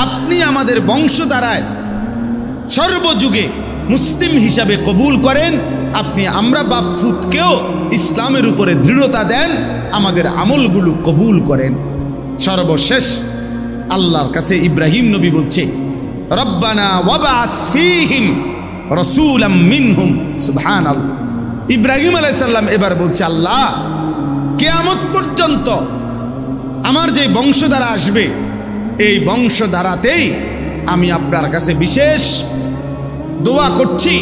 আপনি আমাদের বংশধারায় সর্বযুগে মুসলিম হিসাবে কবুল করেন, আপনি আমরা বাপ ফুতকেও ইসলামের উপরে দৃঢ়তা দেন, আমাদের আমলগুলো কবুল করেন। সর্বশেষ আল্লাহর কাছে ইব্রাহিম নবী বলছে, রব্বানা ওয়াবআস ফীহিম রাসূলাম মিনহুম। সুবহানাল্লাহ। ইব্রাহিম আলাইহিস সালাম এবার বলছে, আল্লাহ কিয়ামত পর্যন্ত আমার যে বংশধারা আসবে, এই বংশধারাতেই আমি আপনার কাছে বিশেষ দোয়া করছি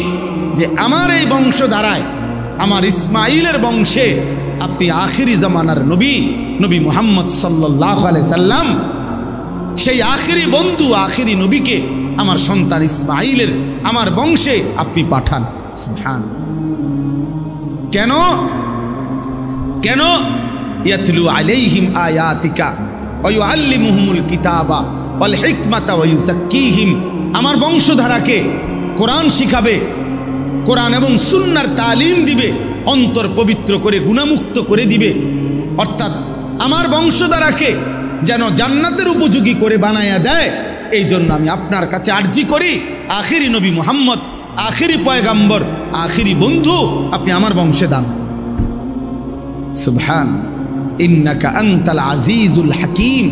যে আমার এই বংশধারায়, আমার ইসমাইলের বংশে আপনি আখিরি জামানার নবী, নবী মুহাম্মদ সাল্লাল্লাহু আলাইহি সাল্লাম, সেই আখিরি বন্ধু, আখিরি নবীকে আমার সন্তান ইসমাইলের আমার বংশে আপনি পাঠান। সুবহান। কেন কেন? ইয়াতলু আলাইহিম আয়াতিকা ওয়া ইউআল্লিমুহুমুল কিতাবা ওয়াল হিকমাতা ওয়া ইউযাক্কিহিম। আমার বংশধারাকে কোরআন শিখাবে, কোরআন এবং সুন্নাহর তালিম দিবে, অন্তর পবিত্র করে গুনাহমুক্ত করে দিবে। অর্থাৎ আমার বংশধারাকে যেন জান্নাতের উপযোগী করে বানায়া দেয়। এই জন্য আমি আপনার কাছে আরজি করি, আখিরি নবী মুহাম্মদ, আখিরি পয়গাম্বর, আখিরি বন্ধু আপনি আমার বংশে দান। সুবহান। ইন্নাকা আনতাল আজিজুল হাকিম।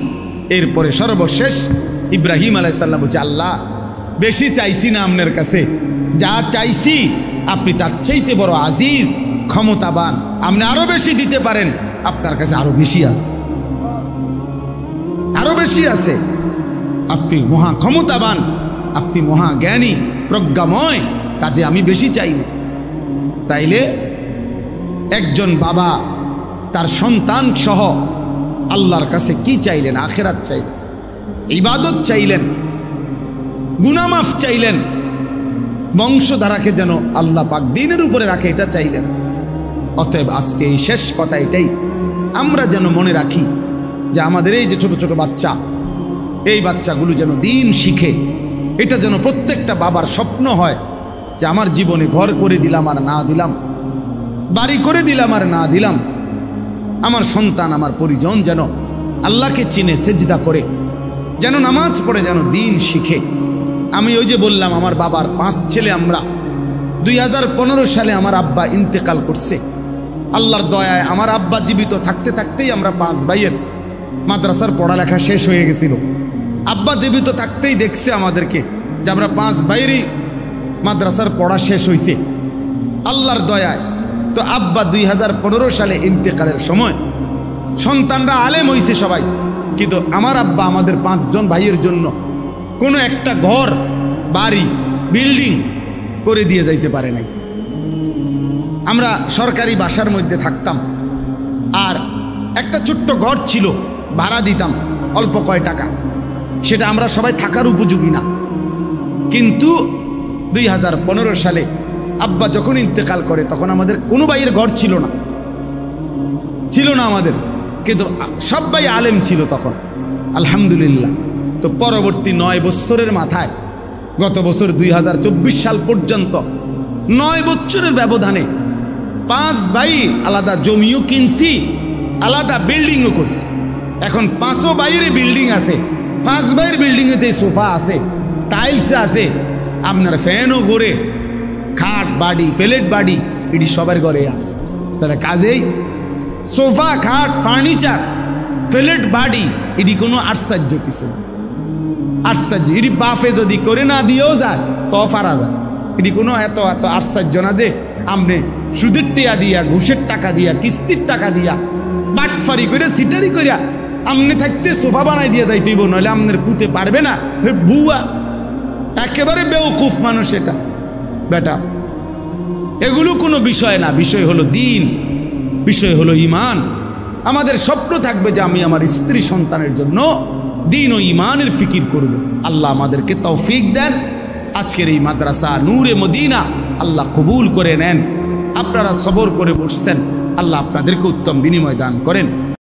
এরপরে সর্বশেষ ইব্রাহিম আলাইহিস সালাম বলছে, আল্লাহ বেশি চাইছি না আপনার কাছে, যা চাইছি আপনি তার চাইতে বড় আজিজ, ক্ষমতাবান, আপনি আরো বেশি দিতে পারেন, আপনার কাছে আরো বেশি আছে, আরো বেশি আছে। আপনি মহা ক্ষমতাবান, আপনি মহা জ্ঞানী, প্রজ্ঞাময়, কাজে আমি বেশি চাই না। তাইলে একজন বাবা তার সন্তান সহ আল্লাহর কাছে কি চাইলেন? আখিরাত চাইলেন, ইবাদত চাইলেন, গুনাহ মাফ চাইলেন, বংশধারাকে যেন আল্লাহ পাক দ্বীনের উপরে রাখে, এটা চাইলেন। অতএব আজকে এই শেষ কথা এটাই, আমরা যেন মনে রাখি যে আমাদের এই যে ছোট ছোট বাচ্চা, এই বাচ্চাগুলো যেন দ্বীন শিখে। এটা যেন প্রত্যেকটা বাবার স্বপ্ন হয় যে আমার জীবনে ঘর করে দিলাম আর না দিলাম, বাড়ি করে দিলাম আর না দিলাম, আমার সন্তান, আমার পরিজন যেন আল্লাহকে চিনে সেজদা করে, যেন নামাজ পড়ে, যেন দ্বীন শিখে। আমি ওই যে বললাম, আমার বাবার 5 ছেলে। আমরা 2015 সালে আমার আব্বা ইন্তেকাল করছে। আল্লাহর দয়ায় আমার আব্বা জীবিত থাকতে থাকতেই আমরা 5 ভাইয়ের মাদ্রাসার পড়ালেখা শেষ হয়ে গেছিল। আব্বা জীবিত থাকতেই দেখছে আমাদেরকে যে আমরা 5 ভাইয়েরই মাদ্রাসার পড়া শেষ হয়েছে আল্লাহর দয়ায়। তো আব্বা 2015 সালে ইন্তেকালের সময় সন্তানরা আলেম হয়েছে সবাই, কিন্তু আমার আব্বা আমাদের 5 জন ভাইয়ের জন্য কোনো একটা ঘর, বাড়ি, বিল্ডিং করে দিয়ে যাইতে পারে নাই। আমরা সরকারি বাসার মধ্যে থাকতাম, আর একটা ছোট্ট ঘর ছিল, ভাড়া দিতাম অল্প কয় টাকা, সেটা আমরা সবাই থাকার উপযোগী না। কিন্তু 2015 সালে আব্বা যখন ইন্তেকাল করে তখন আমাদের কোনো ভাইয়ের ঘর ছিল না আমাদের, কিন্তু সব ভাই আলেম ছিল তখন, আলহামদুলিল্লাহ। তো পরবর্তী 9 বছরের মাথায়, গত বছর 2024 সাল পর্যন্ত 9 বছরের ব্যবধানে 5 ভাই আলাদা জমিও কিনছি, আলাদা বিল্ডিংও করছি। এখন 5 ভাইয়ের বিল্ডিং আছে, 5 ভাইয়ের বিল্ডিংয়েতে সোফা আছে, টাইলস আছে, আপনার ফ্যানও ঘুরে, খাট বাড়ি, প্লেট বাড়ি, এটি সবার ঘরে আছে। তাহলে কাজেই সোফা, খাট, ফার্নিচার, প্লেট বাড়ি, এটি কোনো আশ্চর্য কিছু না। আশ্চর্য এটি বাফে যদি করে না দিয়েও যায় তো পারা যায়, এটি কোনো এত আশ্চর্য না যে আপনি সুদের টিয়া দিয়া, ঘুষের টাকা দিয়া, কিস্তির টাকা দিয়া, বাটফারি করে, সিটারি করিয়া আপনি থাকতে সোফা বানাই দিয়ে যাইতেইব, নইলে আপনার পুঁতে পারবে না। বুয়া একেবারে বেওকুফ মানুষ এটা বেটা। এগুলো কোনো বিষয় না, বিষয় হলো দ্বীন, বিষয় হলো ঈমান। আমাদের স্বপ্ন থাকবে যে আমি আমার স্ত্রী সন্তানের জন্য দ্বীন ও ঈমানের ফিকির করব। আল্লাহ আমাদেরকে তৌফিক দেন। আজকের এই মাদ্রাসা নূরে মদিনা আল্লাহ কবুল করে নেন। আপনারা সবর করে বসছেন, আল্লাহ আপনাদেরকে উত্তম বিনিময় দান করেন।